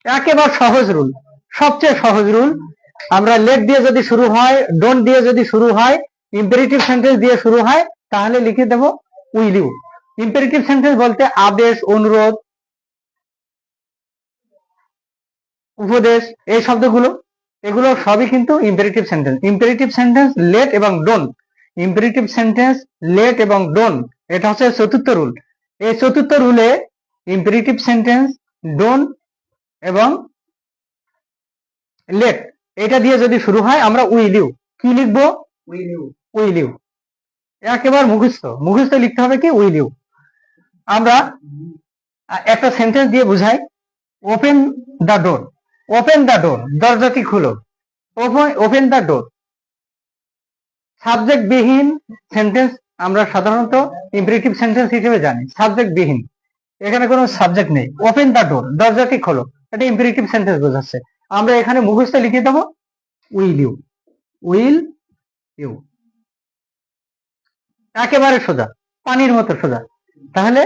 একেবারে সহজ রুল, সবচেয়ে সহজ রুল। আমরা লেট দিয়ে যদি শুরু হয়, ডোন্ট দিয়ে যদি শুরু হয়, ইম্পারেটিভ সেন্টেন্স দিয়ে শুরু হয় তাহলে লিখে দেব উইল ইউ। ইম্পারেটিভ সেন্টেন্স বলতে আদেশ, অনুরোধ, উপদেশ, এই শব্দগুলো, এগুলো সবই কিন্তু imperative sentence. Imperative sentence let এবং ডোন্ট, ইম্পারেটিভ সেন্টেন্স লেট এবং ডোন্ট, এটা হচ্ছে চতুর্থ রুল। এই চতুর্থ রুলে ইম্পারেটিভ সেন্টেন্স ডোন্ট এবং লেট এটা দিয়ে যদি শুরু হয় আমরা উইল ইউ কি লিখবো? Will you. একেবারে মুখস্থ লিখতে হবে কি উইল ইউ। আমরা একটা সেন্টেন্স দিয়ে বুঝাই, open the door. Open the door, দরজাটি খুলো। Open the door. সাবজেক্ট বিহীন সেন্টেন্স আমরা সাধারণত ইম্পারেটিভ সেন্টেন্স হিসেবে জানি, সাবজেক্ট বিহীন, এখানে কোনো সাবজেক্ট নেই। ওপেন দ্য ডোর, দরজাটি খোলো, এটা ইম্পারেটিভ সেন্টেন্স বোঝাচ্ছে। আমরা এখানে মুখস্থ লিখে দেবো উইল ইউ। উইল ইউ, একেবারে সোজা, পানির মতো সোজা। তাহলে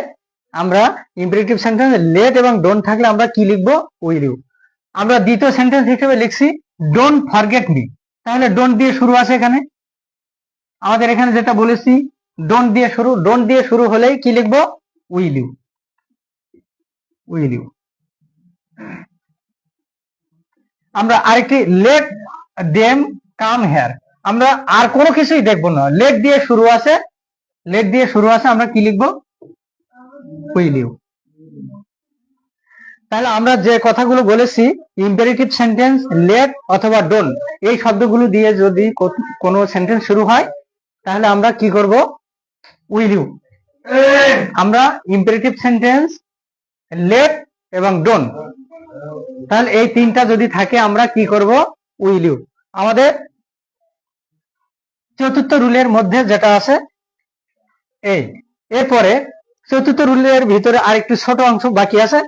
আমরা ইম্পারেটিভ সেন্টেন্স লেট এবং ডোন্ট থাকলে আমরা কি লিখবো? Will you. আমরা দ্বিতীয় সেন্টেন্স হিসেবে লিখছি ডোন্ট ফরগেট মি। তাহলে ডোন্ট দিয়ে শুরু আছে এখানে, আমাদের এখানে যেটা বলেছি ডোন্ট দিয়ে শুরু। ডোন্ট দিয়ে শুরু হলেই কি লিখবো? Will you. Will you. আমরা আরেকটি লেট দেম কাম হেয়ার, আমরা আর কোনো কিছুই দেখবো না, লেট দিয়ে শুরু আছে, লেট দিয়ে শুরু আছে, আমরা কি লিখবো? Will you. তাহলে আমরা যে কথাগুলো বলেছি ইম্পারেটিভ সেন্টেন্স লেট অথবা ডোন্ট এই শব্দগুলো দিয়ে যদি কোনো সেন্টেন্স শুরু হয় তাহলে আমরা কি করব? Will you. আমরা ইম্পারেটিভ সেন্টেন্স লেট এবং ডোন্ট, তাহলে এই তিনটা যদি থাকে আমরা কি করব? Will you. আমাদের চতুর্থ রুলের মধ্যে যেটা আছে এই, এরপরে চতুর্থ রুলের ভিতরে আরেকটু ছোট অংশ বাকি আছে।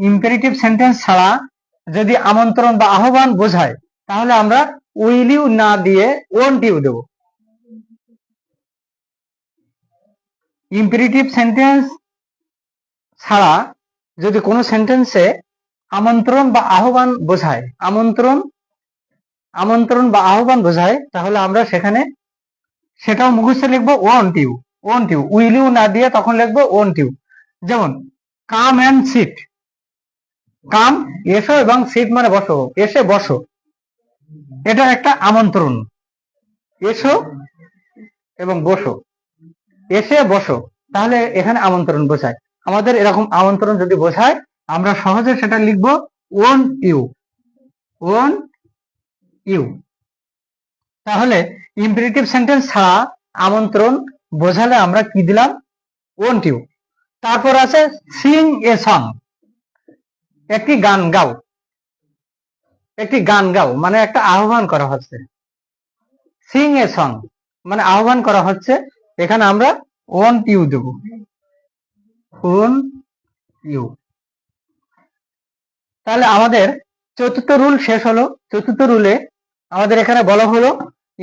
ইম্পারেটিভ সেন্টেন্স ছাড়া যদি আমন্ত্রণ বা আহ্বান বোঝায় তাহলে আমরা উইল ইউ না দিয়ে ওন্ট ইউ দেব। ইম্পারেটিভ সেন্টেন্স ছাড়া যদি কোনো সেন্টেন্সে আমন্ত্রণ বা আহ্বান বোঝায়, আমন্ত্রণ বা আহ্বান বোঝায় তাহলে আমরা সেখানে সেটাও মুখস্থ লিখবো won't you. Won't you, will you না দিয়ে তখন লিখবো ওন্ট ইউ। যেমন কাম অ্যান্ড সিট, কাম এসো এবং সিট মানে বসো, এসে বসো, এটা একটা আমন্ত্রণ। এসো এবং বসো, এসে বসো, তাহলে এখানে আমন্ত্রণ বোঝায়। আমাদের এরকম আমন্ত্রণ যদি বোঝায় আমরা সহজে সেটা লিখবো ওন্ট ইউ। Won't you. তাহলে ইম্পারেটিভ সেন্টেন্স ছাড়া আমন্ত্রণ বোঝালে আমরা কি দিলাম? Won't you. তারপর আছে সিং এ সং, একটি গান গাও। একটি গান গাও মানে একটা আহ্বান করা হচ্ছে। সিং এ সং মানে আহ্বান করা হচ্ছে, এখানে আমরা ওন্ট ইউ দেব। Won't you. তাহলে আমাদের চতুর্থ রুল শেষ হলো। চতুর্থ রুলে আমাদের এখানে বলা হলো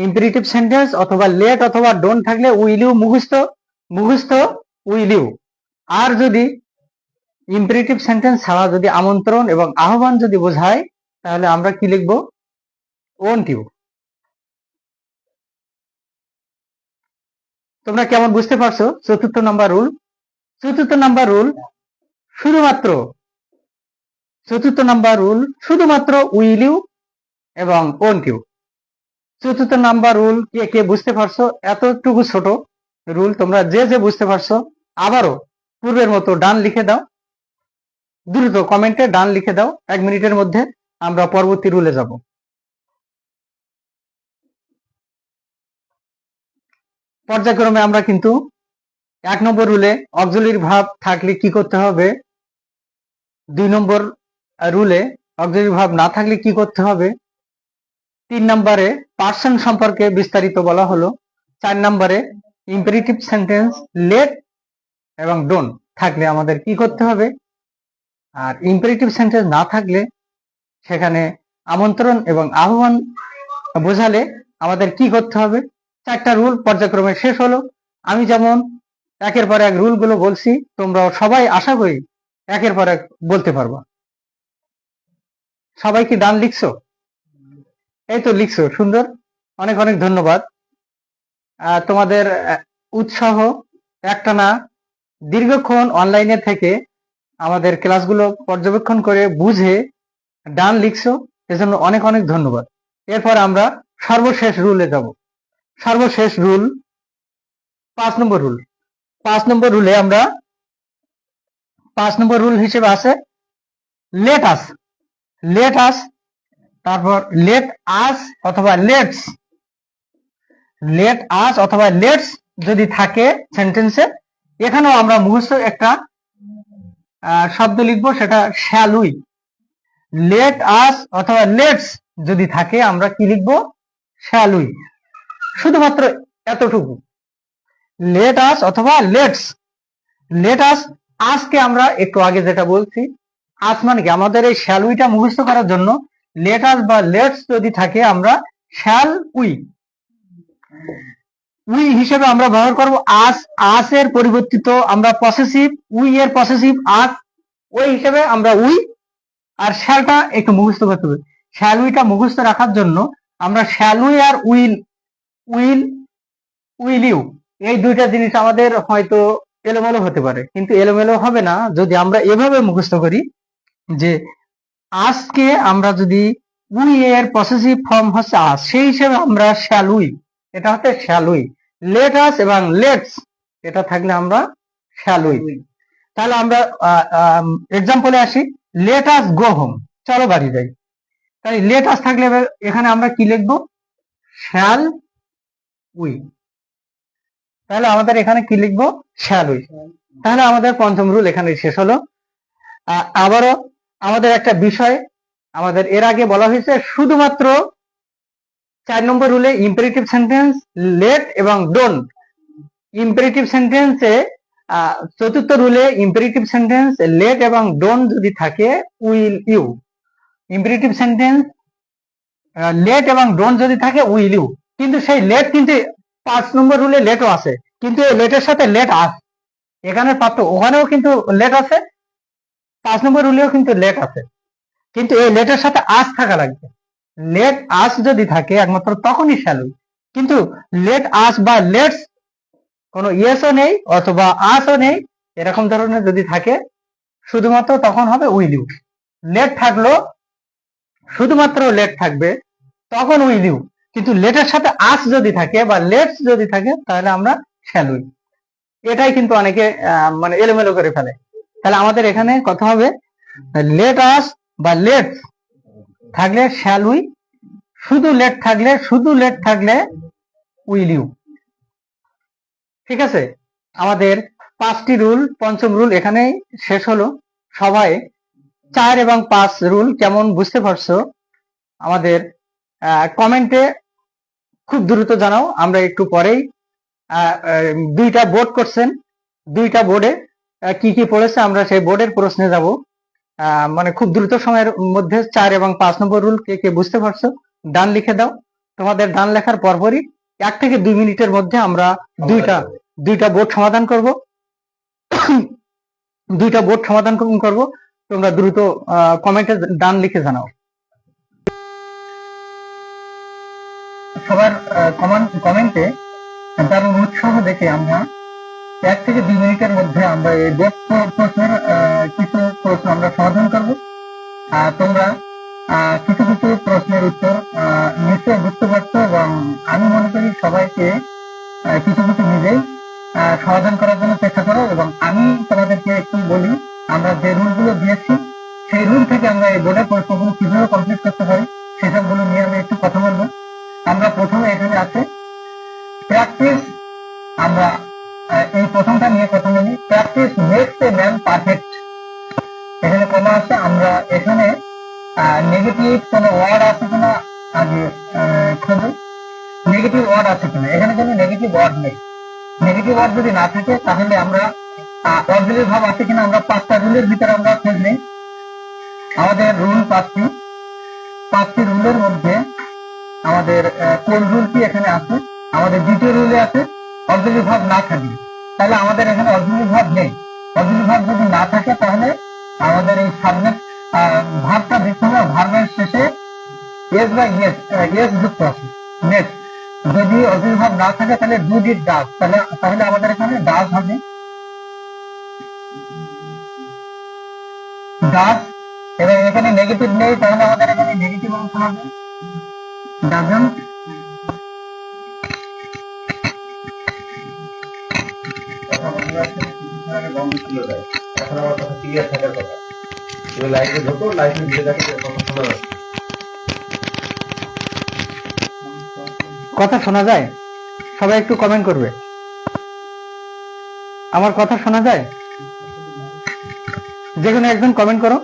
ইম্পারেটিভ সেন্টেন্স অথবা লেট অথবা ডোন্ট থাকলে উইল ইউ মুখস্থ উইল ইউ। আর যদি ইম্পারেটিভ সেন্টেন্স ছাড়া যদি আমন্ত্রণ এবং আহ্বান যদি বোঝায় তাহলে আমরা কি লিখবো? Won't you. তোমরা কেমন বুঝতে পারছো চতুর্থ নাম্বার রুল? চতুর্থ নাম্বার রুল শুধুমাত্র উইল ইউ এবং ওন্ট ইউ। চতুর্থ নাম্বার রুল কে কে বুঝতে পারছো? এতটুকু ছোট রুল তোমরা যে বুঝতে পারছো আবারও পূর্বের মতো ডান লিখে দাও, দ্রুত কমেন্টে ডান লিখে দাও। 1 মিনিটের মধ্যে আমরা পরবর্তী রুলে যাব। পর্যায়ক্রমে আমরা কিন্তু 1 নম্বর রুলে অক্সিলারি ভার্ব থাকলে কি করতে হবে, 2 নম্বর রুলে অক্সিলারি ভার্ব না থাকলে কি করতে হবে, 3 নম্বরে পার্সন সম্পর্কে বিস্তারিত বলা হলো, 4 নম্বরে ইম্পারেটিভ সেন্টেন্স লেট এবং ডোন্ট থাকলে আমাদের কি করতে হবে, আর ইম্পারেটিভ সেন্টেন্স না থাকলে সেখানে আমন্ত্রণ এবং আহ্বান বোঝালে আমাদের কি করতে হবে। 4টা রুল পর্যায়ক্রমে শেষ হলো। আমি যেমন একের পর এক রুলগুলো বলছি তোমরাও সবাই আশা করি একের পর এক বলতে পারবা। সবাই কি ডান লিখছো? এই তো লিখছো, সুন্দর। অনেক অনেক ধন্যবাদ। তোমাদের উৎসাহ একটানা দীর্ঘক্ষণ অনলাইনে থেকে আমাদের ক্লাসগুলো পর্যবেক্ষণ করে বুঝে ডান লিখছো, এজন্য অনেক অনেক ধন্যবাদ। এরপর আমরা সর্বশেষ রুলে যাব। সর্বশেষ রুল 5 নম্বর রুল। 5 নম্বর রুলে আমরা 5 নম্বর রুল হিসেবে আছে লেট আস। লেট আস, তারপর লেট আস অথবা লেটস। লেট আস অথবা লেটস যদি থাকে সেন্টেন্সে, এখানেও আমরা মুখস্থ একটা শব্দ লিখবো, সেটা শ্যাল উই। লেট আস অথবা লেটস যদি থাকে আমরা কি লিখবো? Shall we. শুধুমাত্র এতটুকু, লেট আস অথবা লেটস। লেট আস, আজকে আমরা একটু আগে যেটা বলছি, আজ মানে কি আমাদের এই শ্যাল উইটা মুখস্থ করার জন্য লেট আস বা লেটস যদি থাকে আমরা শ্যাল উই। উই হিসেবে আমরা ব্যবহার করব আস। আস এর পরিবর্তিত আমরা পসেসিভ, উই এর পসেসিভ আস, ওই হিসেবে আমরা উই আর শ্যালটা একটু মুখস্থ করতে হবে। শ্যাল উইটা মুখস্থ রাখার জন্য আমরা শ্যাল উই আর উইল, উইল, উইল ইউ, এই দুইটা জিনিস আমাদের হয়তো এলোমেলো হতে পারে, কিন্তু এলোমেলো হবে না যদি আমরা এভাবে মুখস্থ করি যে আজকে আমরা যদি উই এর পসেসিভ ফর্ম হচ্ছে আস, সেই হিসেবে আমরা শ্যাল উই, এটা হচ্ছে শ্যাল উই। লেট আস এবং লেটস এটা থাকলে আমরা শ্যাল উই। তাহলে আমরা এক্সাম্পলে আসি, লেট আস গো হোম, চলো বাড়ি যাই। তাই লেট আস থাকলে এখানে আমরা কি লিখবো? Shall we. তাহলে আমাদের এখানে কি লিখবো? Shall we. তাহলে আমাদের পঞ্চম রুল এখানে শেষ হলো। আবারও আমাদের একটা বিষয় আমাদের এর আগে বলা হয়েছে, শুধুমাত্র 4 নম্বর রুলে ইম্পারেটিভ সেন্টেন্স লেট এবং ডোন্ট। ইম্পারেটিভ সেন্টেন্সে চতুর্থ রুলে ইম্পারেটিভ সেন্টেন্স লেট এবং ডোন্ট যদি থাকে will you. Imperative sentence let এবং ডোন্ট যদি থাকে উইল ইউ। কিন্তু সেই লেট কিন্তু 5 নম্বর রুলে লেটও আছে, কিন্তু এই লেটের সাথে লেট আস, এখানে পার্থ, ওখানেও কিন্তু লেট আছে, 5 নম্বর রুলেও কিন্তু লেট আছে, কিন্তু এই লেটের সাথে আস থাকা লাগবে। লেট আস যদি থাকে একমাত্র তখনই শ্যাল উই। কিন্তু লেট আস বা লেটস কোনো ইয়েসও নেই অথবা আসও নেই, এরকম ধরনের যদি থাকে শুধুমাত্র তখন হবে উইল ইউ। লেট থাকলো, শুধুমাত্র লেট থাকবে তখন উইল ইউ, কিন্তু লেটের সাথে আস যদি থাকে বা লেটস যদি থাকে তাহলে আমরা শ্যাল উই। এটাই কিন্তু অনেকে মানে এলোমেলো করে ফেলে। তাহলে আমাদের এখানে কথা হবে লেট আস বা লেটস থাকলে শ্যাল উই, শুধু লেট থাকলে উইল ইউ। ঠিক আছে, আমাদের 5টি রুল, পঞ্চম রুল এখানেই শেষ হলো। সবাই 4 এবং 5 রুল কেমন বুঝতে পারছো আমাদের কমেন্টে খুব দ্রুত জানাও। আমরা একটু পরেই 2টা বোর্ড করছেন, 2টা বোর্ডে কি কি পড়েছে আমরা সেই বোর্ডের প্রশ্নে যাব। মানে খুব দ্রুত সময়ের মধ্যে 4 এবং 5 নম্বর রুল কে কে বুঝতে পারছো ডান লিখে দাও। তোমাদের ডান লেখার পরপরই 1 থেকে 2 মিনিটের মধ্যে আমরা দুইটা বোর্ড সমাধান করব। 2টা বোর্ড সমাধান করব, তোমরা দ্রুত কমেন্টে ডান লিখে জানাও। সবার কমেন্টে দারুণ উৎসাহ দেখে আমরা 1 থেকে 2 মিনিটের মধ্যে আমরা এই বোর্ড প্রশ্নের কিছু প্রশ্ন আমরা সমাধান করব। তোমরা কিছু কিছু প্রশ্নের উত্তর নিশ্চয়ই বুঝতে পারছো এবং আমি মনে করি সবাইকে কিছু কিছু নিজেই সমাধান করার জন্য চেষ্টা করো। এবং আমি তোমাদেরকে একটু বলি, আমরা যে রুলগুলো দিয়েছি সেই রুল থেকে আমরা এই বোর্ডের প্রশ্নগুলো কিভাবে কমপ্লিট করতে পারি সেসবগুলো নিয়ে আমি একটু কথা বলবো। আমরা প্রথমে এখানে আছে প্র্যাকটিস। আমরা এই প্রথমটা নিয়ে কথা বলি, practice makes a man perfect. এখানে কমা আছে, আমরা এখানে নেগেটিভ কোনো ওয়ার্ড আছে কিনা আগে খুঁজে, নেগেটিভ ওয়ার্ড আছে কিনা। এখানে কোনো নেগেটিভ ওয়ার্ড নেই। নেগেটিভ ওয়ার্ড যদি না থাকে তাহলে আমরা অক্সিলারি ভার্ব আছে কিনা আমরা 5টা রুলের ভিতরে আমরা খোঁজ নেই। আমাদের রুল 5টি রুলের মধ্যে আমাদের কোন রুলটি এখানে আছে? আমাদের দ্বিতীয় রুলে আছে অক্সিলারি ভার্ব না থাকলে, তাহলে আমাদের এখানে অক্সিলারি ভার্ব নেই। অক্সিলারি ভার্ব যদি না থাকে তাহলে আমাদের এই সাবজেক্ট ভার্বটা দেখতে হবে, ভার্বের শেষে এস বা ইয়েস যুক্ত আছে। নেক্সট, যদি অক্সিলারি ভার্ব না থাকে তাহলে ডু ডিড ডাজ, তাহলে আমাদের এখানে ডাজ হবে, ডাজ। এবং এখানে নেগেটিভ নেই, তাহলে আমাদের এখানে নেগেটিভ অংশ হবে ডাজন্ট। বন্ধ ছিল যায়, এখন আমার কথা ক্লিয়ার থাকার কথা। তুমি লাইফে ঢোকো, লাইফে ভিডিও দেখো, কথা শোনা যাচ্ছে। কথা শোনা যায়? সবাই একটু কমেন্ট করবে, আমার কথা শোনা যায়? যে কোনো একজন কমেন্ট করো,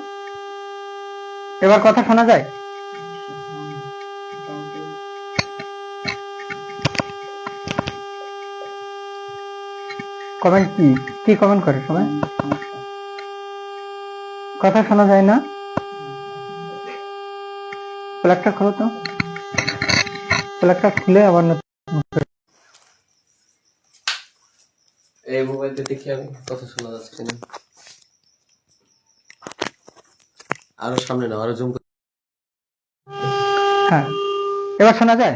এবার কথা শোনা যায়? কমেন্ট কি কমেন্ট করে সবাই? কথা শোনা যায় না? প্লাগটা খোলো তো, প্লাগটা খুলে আবার এই মোবাইলটা দেখি আমি কথা শোনা যাচ্ছে না। আরো সামনে নাও, আরো জুম। হ্যাঁ, এবার শোনা যায়?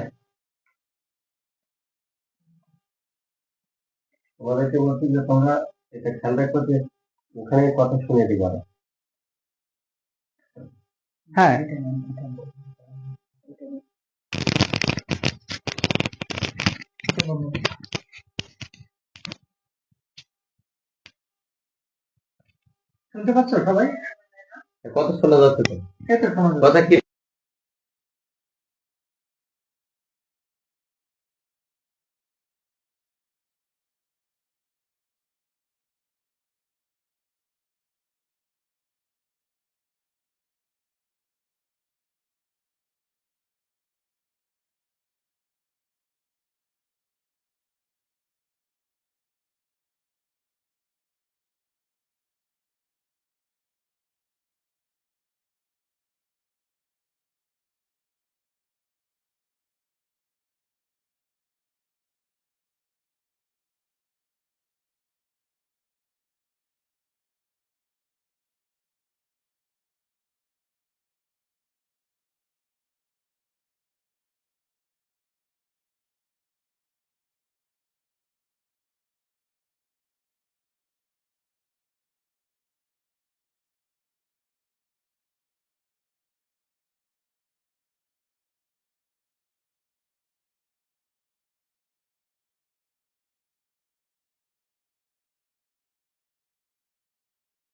তোমাদেরকে বলছি যে তোমরা এটা খেয়াল রাখো যে ওখানে কথা শুনে দিবা না। হ্যাঁ, শুনতে পাচ্ছ সবাই? কথা শোনা যাচ্ছে তো? এই তো শোনা যাচ্ছে। কথা কি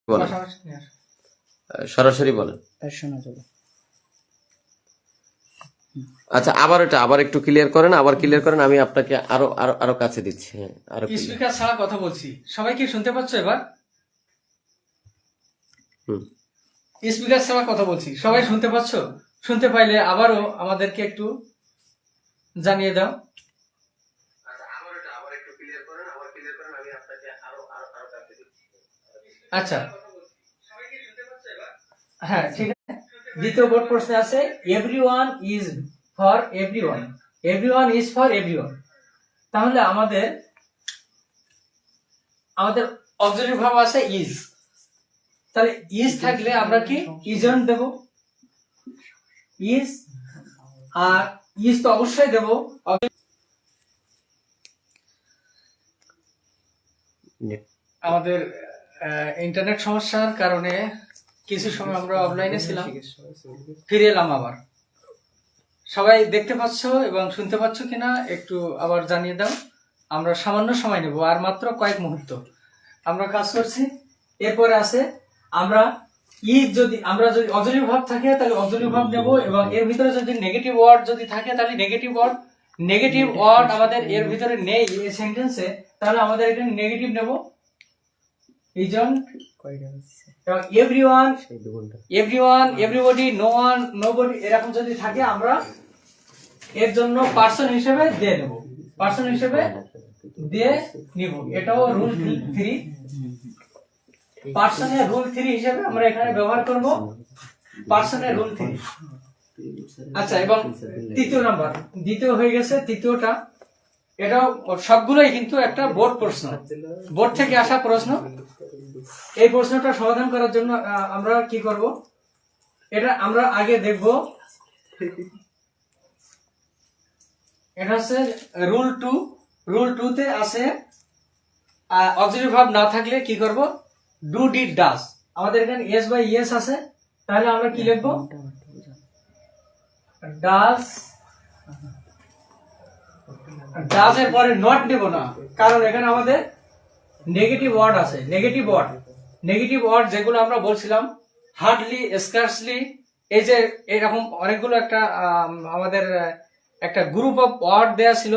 বলেন, সরাসরি বলেন। শোনা যাবে। আচ্ছা, আবার একটু ক্লিয়ার করেন, আবার ক্লিয়ার করেন, আমি আপনাকে আরো আরো আরো কাছে দিচ্ছি। হ্যাঁ, আরো clear। স্পিকার ছাড়া কথা বলছি, সবাই কি শুনতে পাচ্ছ এবার? হুম। স্পিকার ছাড়া কথা বলছি, সবাই শুনতে পাচ্ছ? শুনতে পাইলে আবারও আমাদেরকে একটু জানিয়ে দাও। আচ্ছা, হ্যাঁ ঠিক আছে। দ্বিতীয় বোর্ড প্রশ্নে আছে everyone is for everyone, everyone is for everyone. তাহলে আমাদের অক্সিলারি ভার্ব আছে ইজ, তাহলে ইজ থাকলে আমরা কি ইজন দেব, ইজ, আর ইজ তো অবশ্যই দেব। আমাদের ইন্টারনেট সমস্যার কারণে কিছু সময় আমরা অফলাইনে ছিলাম, ফিরে এলাম আবার। সবাই দেখতে পাচ্ছ এবং শুনতে পাচ্ছ কিনা একটু আবার জানিয়ে দাও। আমরা সামান্য সময় নেব, আর মাত্র কয়েক মুহূর্ত আমরা কাজ করছি। এরপরে আছে আমরা যদি অক্সিলারি ভার্ব থাকে তাহলে অক্সিলারি ভার্ব নেব, এবং এর ভিতরে যদি নেগেটিভ ওয়ার্ড যদি থাকে তাহলে নেগেটিভ ওয়ার্ড আমাদের এর ভিতরে নেই এই সেন্টেন্সে, তাহলে আমাদের এখানে নেগেটিভ নেব। ইজন, everyone, everybody, no one, nobody, এরকম যদি থাকে আমরা এর জন্য পার্সন হিসেবে দিয়ে নেব, পার্সন হিসেবে দিয়ে নিব। এটাও রুল 3, পার্সনের রুল 3 হিসেবে আমরা এখানে ব্যবহার করব পার্সনের রুল 3। আচ্ছা, এবং তৃতীয় নাম্বার, দ্বিতীয় হয়ে গেছে তৃতীয়টা, এটাও সবগুলোই কিন্তু একটা বোর্ড প্রশ্ন, বোর্ড থেকে আসা প্রশ্ন। এই প্রশ্নটা সমাধান করার জন্য আমরা কি করব, এটা আমরা আগে দেখব এটা হচ্ছে রুল 2। রুল 2 তে আছে অক্সিলারি ভার্ব না থাকলে কি করব, ডু ডিড ডাজ। আমাদের এখানে এস বাই ইয়েস আছে, তাহলে আমরা কি লিখবো, ডাজ। ডাজ এর পরে নট নেব না, কারণ এখানে আমাদের নেগেটিভ ওয়ার্ড আছে। নেগেটিভ ওয়ার্ড যেগুলো আমরা বলছিলাম, হার্ডলি, স্কার্সলি, এই যে এরকম অনেকগুলো একটা আমাদের একটা গ্রুপ অফ ওয়ার্ড দেয়া ছিল,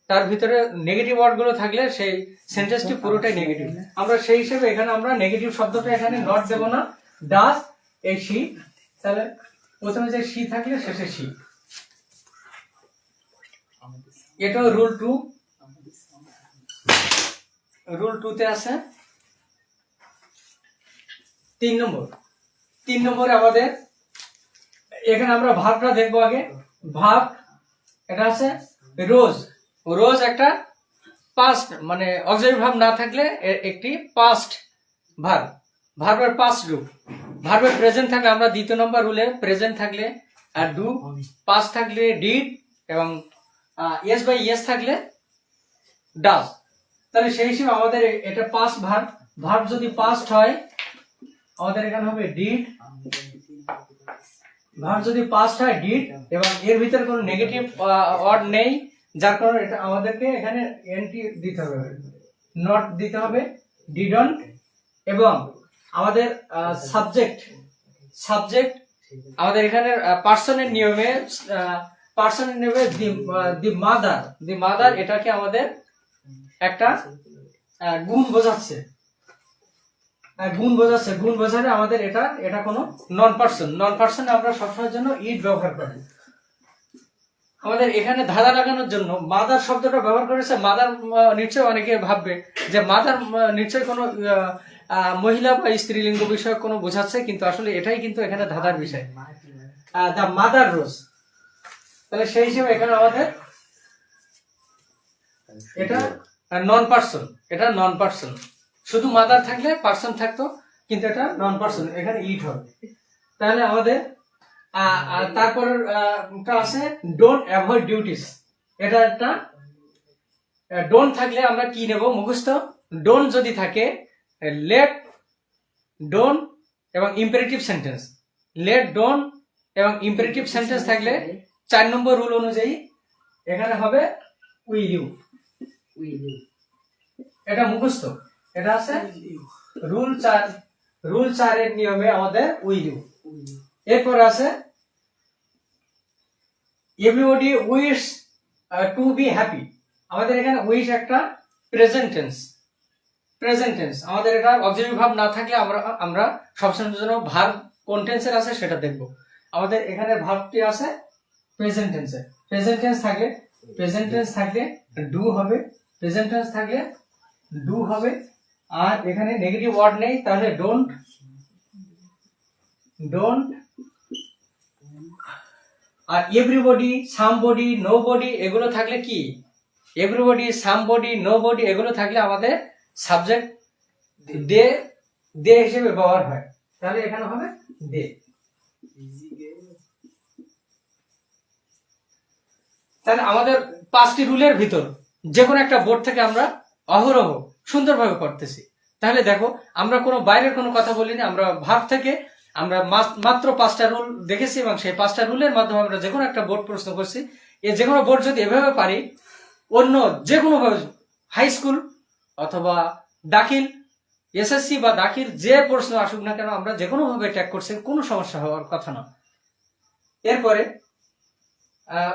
তার ভিতরে নেগেটিভ ওয়ার্ড গুলো থাকলে সেই সেন্টেন্সটি পুরোটাই নেগেটিভ। আমরা সেই হিসেবে এখানে আমরা নেগেটিভ শব্দটা এখানে নট দেব না, ডাজ এই শি, তাহলে প্রথমে যে শি থাকলে শেষে শি। এটাও রুল 2। রুল 2 তে আছে 3 নম্বরে আমাদের এখানে আমরা ভার্বটা দেখবো আগে। ভার্ব এটা আছে রোজ একটা পাস্ট, মানে অক্সিলারি ভার্ব না থাকলে একটি পাস্ট ভার্ব। ভার্বের পাস্ট রূপ। ভার্বের প্রেজেন্ট থাকলে আমরা 2 নম্বর রুলে প্রেজেন্ট থাকলে আর ডু, পাস্ট থাকলে ডিড, এবং ইয়েস বাই ইয়েস থাকলে ডাজ। তাহলে সেই হিসেবে আমাদের এটা পাস্ট ভার্ব। ভার্ব যদি পাস্ট হয় আমাদের এখানে হবে ডিড। ভার্ব যদি পাস্ট হয় ডিড, এবং এর ভিতরে কোনো নেগেটিভ ওয়ার্ড নেই, যার কারণে এটা আমাদেরকে এখানে এনটি দিতে হবে, নট দিতে হবে, ডিডন্ট। এবং আমাদের সাবজেক্ট আমাদের এখানে পার্সনের নিয়মে দি মাদার এটাকে আমাদের একটা গুণ বোঝাচ্ছে। গুণ বোঝালে আমাদের এটা কোনো নন পার্সন আমরা সবসময়ের জন্য ইট ব্যবহার করি। আমাদের এখানে ধাঁধা লাগানোর জন্য মাদার শব্দটা ব্যবহার করেছে। মাদার নিশ্চয় অনেকে ভাববে যে মাদার নিশ্চয় কোনো মহিলা বা স্ত্রীলিঙ্গ বিষয়ক কোনো বোঝাচ্ছে, কিন্তু আসলে এটাই কিন্তু এখানে ধাঁধার বিষয়, দ্য মাদার রোজ। তাহলে সেই হিসেবে এখানে আমাদের এটা নন পার্সন। শুধু মাদার থাকলে পার্সন থাকতো, কিন্তু এটা নন পার্সন, এখানে ইট হবে। তাহলে আমাদের তারপর আছে ডোন্ট অ্যাভয়েড ডিউটিস। এটা একটা ডোন্ট থাকলে আমরা কি নেব মুখস্থ। ডোন্ট যদি থাকে লেট, ডোন্ট এবং ইম্পারেটিভ সেন্টেন্স। লেট, ডোন্ট এবং ইম্পারেটিভ সেন্টেন্স থাকলে 4 নম্বর রুল অনুযায়ী এখানে হবে উইল ইউ। এটা মুখস্থ। এটা আছে রুল 4 এর নিয়মে আমাদের উইল ইউ। এরপর আছে everybody wish to be happy. আমাদের এখানে উইশ একটা প্রেজেন্ট টেন্স। আমাদের এটা অক্সিলারি ভার্ব না থাকলে আমরা সবসময়ের জন্য ভার্ব কোন টেন্সের আছে সেটা দেখব। আমাদের এখানে ভার্বটি আছে প্রেজেন্ট টেন্সে। প্রেজেন্ট টেন্স থাকলে ডু হবে, প্রেজেন্ট টেন্স থাকলে ডু হবে। আর এখানে নেগেটিভ ওয়ার্ড নেই, তাহলে ডোন্ট। আর এভরিবডি, সামবডি, নোবডি এগুলো থাকলে কি, এভরিবডি, সামবডি, নোবডি এগুলো থাকলে আমাদের সাবজেক্ট দে হিসেবে ব্যবহার হয়, তাহলে এখানে হবে দে। তাহলে আমাদের 5টি রুলের ভিতর যে কোনো একটা বোর্ড থেকে আমরা অহরহ সুন্দরভাবে করতেছি। তাহলে দেখো আমরা কোনো বাইরের কোনো কথা বলিনি, আমরা ভাব থেকে আমরা মাত্র 5টা রুল দেখেছি, এবং সেই 5টা রুলের মাধ্যমে আমরা যে কোনো একটা বোর্ড প্রশ্ন করছি। যে কোনো বোর্ড যদি এভাবে পারি, অন্য যে কোনো ভাবে হাই স্কুল অথবা দাখিল, এসএসসি বা দাখিল যে প্রশ্ন আসুক না কেন, আমরা যে কোনো ভাবে ট্যাগ করছি, কোনো সমস্যা হওয়ার কথা না। এরপরে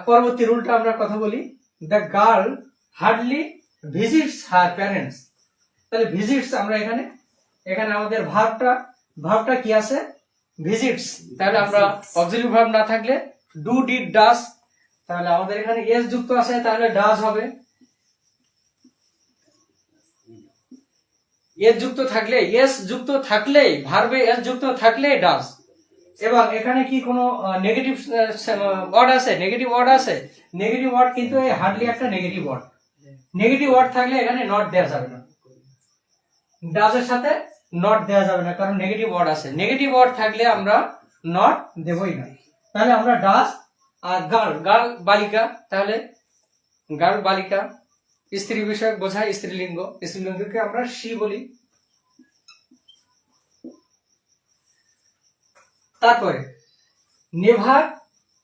পরবর্তী রুলটা আমরা কথা বলি। The girl hardly visits her parents. তাহলে ভিজিটস আমরা এখানে আমাদের ভার্বটা কি আছে, ভিজিটস। তাহলে আমরা অক্সিলারি ভার্ব না থাকলে ডু, ডিড, ডাজ। তাহলে আমাদের এখানে এস যুক্ত আছে, তাহলে ডাজ হবে। এস যুক্ত থাকলে ভার্বে এস যুক্ত থাকলে ডাজ। এবং এখানে কি কোনো নেগেটিভ ওয়ার্ড আছে? নেগেটিভ ওয়ার্ড কিন্তু এই হার্ডলি একটা নেগেটিভ ওয়ার্ড থাকলে এখানে নট দেওয়া যাবে না, ডাজের সাথে নট দেওয়া যাবে না, কারণ নেগেটিভ ওয়ার্ড আছে। নেগেটিভ ওয়ার্ড থাকলে আমরা নট দেবই না। তাহলে আমরা ডাজ। আর গার্ল বালিকা, তাহলে গার্ল বালিকা, স্ত্রী বিষয়ক বোঝায় স্ত্রীলিঙ্গ, স্ত্রীলিঙ্গকে আমরা শি বলি। তারপরে never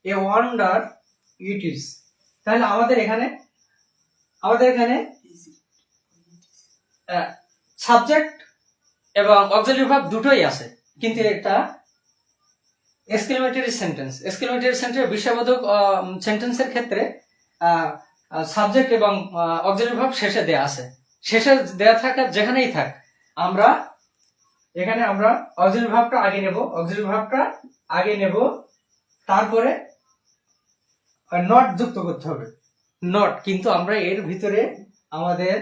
a wonder it is, তাহলে আমাদের এখানে সাবজেক্ট এবং অক্সিলারি ভার্ব দুটোই আছে, কিন্তু একটা এক্সক্লেমেটরি সেন্টেন্স, বিষয়বোধক সেন্টেন্সের ক্ষেত্রে সাবজেক্ট এবং অক্সিলারি ভার্ব শেষে দেয়া আছে। শেষে দেয়া থাকা যেখানেই থাক, আমরা এখানে আমরা অক্সিলারি ভার্বটা আগে নেব, তারপরে নট যুক্ত করতে হবে। নট, কিন্তু আমরা এর ভিতরে আমাদের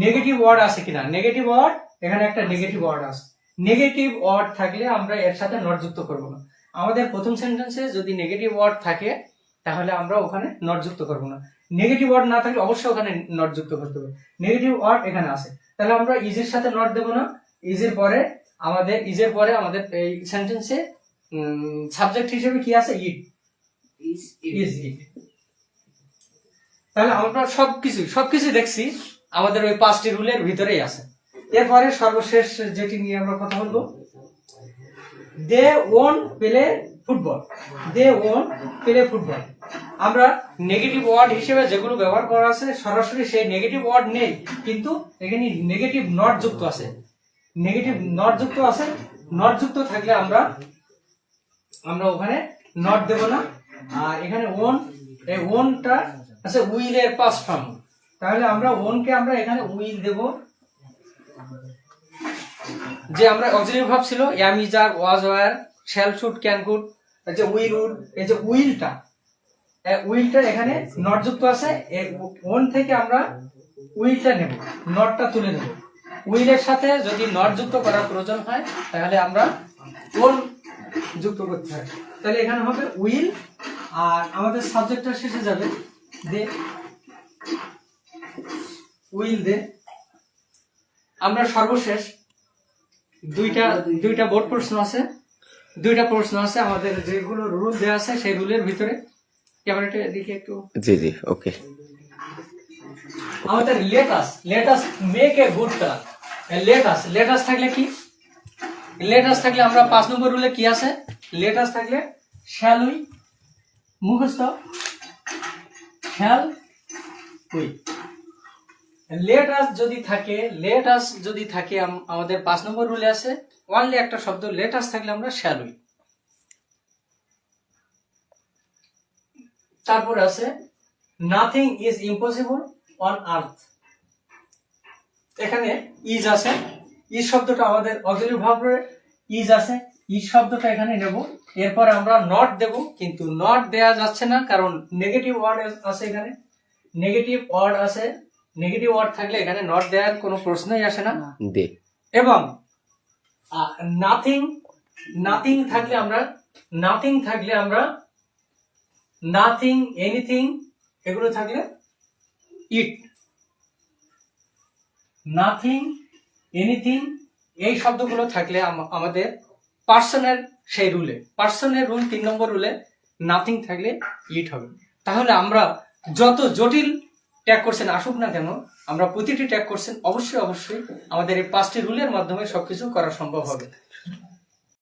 নেগেটিভ ওয়ার্ড আছে কিনা, নেগেটিভ ওয়ার্ড, এখানে একটা নেগেটিভ ওয়ার্ড আছে। নেগেটিভ ওয়ার্ড থাকলে আমরা এর সাথে নট যুক্ত করব না। আমাদের প্রথম সেন্টেন্সে যদি নেগেটিভ ওয়ার্ড থাকে তাহলে আমরা ওখানে নট যুক্ত করব না। নেগেটিভ ওয়ার্ড না থাকলে অবশ্যই ওখানে নট যুক্ত করতে হবে। নেগেটিভ ওয়ার্ড এখানে আছে, তাহলে আমরা ইজের সাথে নট দেব না। ইজের পরে আমাদের এই সেন্টেন্সে সাবজেক্ট হিসেবে কি আছে, ইট, ইজ ইট। তাহলে আমরা সবকিছু দেখছি আমাদের ওই 5টি রুলের ভিতরেই আছে। এরপরে সর্বশেষ যেটি নিয়ে আমরা কথা বলবো, দে ওন প্লে ফুটবল। আমরা নেগেটিভ ওয়ার্ড হিসেবে যেগুলো ব্যবহার করা আছে সরাসরি সেই নেগেটিভ ওয়ার্ড নেই, কিন্তু এখানে নেগেটিভ নট যুক্ত আছে। নট যুক্ত থাকলে আমরা ওখানে নট দেব না। আর এখানে এই ওনটা আছে উইলের পাস্ট ফর্ম, তাহলে আমরা ওনকে আমরা এখানে উইল দেব। যে আমরা অক্সিলারি ভার্ব ছিল am, is, are, was, were, shall, should, can, could, এই যে উইল, উড, এই যে উইলটা এখানে নট যুক্ত আছে। ওন থেকে আমরা উইলটা নেব, নটটা তুলে নেব। উইলের সাথে যদি নট যুক্ত করার প্রয়োজন হয় তাহলে আমরা ওন যুক্ত করতে হয়। তাহলে এখানে হবে উইল, আর আমাদের সাবজেক্টটা শেষে যাবে দে, উইল দে। আমরা সর্বশেষ দুইটা বোর্ড প্রশ্ন আছে আমাদের, যেগুলো রুল দেওয়া আছে সেই রুলের ভিতরে। ক্যামেরাটা এদিকে একটু, জি ওকে। আমাদের let us make a good turn. Let us থাকলে কি, থাকলে আমরা 5 নম্বর রুলে কি আছে, লেট আস থাকলে শ্যাল উই, মুখস্থ, শ্যাল উই। লেট আস যদি থাকে আমাদের 5 নম্বর রুলে আছে অনলি একটা শব্দ, লেট আস থাকলে আমরা শ্যাল উই। তারপর আছে nothing is impossible on earth. এখানে ইজ আছে, ইজ শব্দটা আমাদের অক্সিলারি ভার্বের ইজ আছে, ইজ শব্দটা এখানে নেব। এরপর আমরা নট দেব, কিন্তু নট দেয়া যাচ্ছে না কারণ নেগেটিভ ওয়ার্ড আছে। এখানে নেগেটিভ ওয়ার্ড থাকলে এখানে নট দেওয়ার কোনো প্রশ্নই আসে না। এবং নাথিং থাকলে আমরা নাথিং, এনিথিং, এগুলো থাকলে ইট। নাথিং, এনিথিং, এই শব্দগুলো থাকলে আমাদের পার্সনের রুল 3 নম্বর রুলে নাথিং থাকলে ইট হবে। তাহলে আমরা যত জটিল ট্যাগ কোশ্চেন আসুক না কেন, আমরা প্রতিটি ট্যাগ কোশ্চেন অবশ্যই আমাদের এই 5টি রুলের মাধ্যমে সবকিছু করা সম্ভব হবে।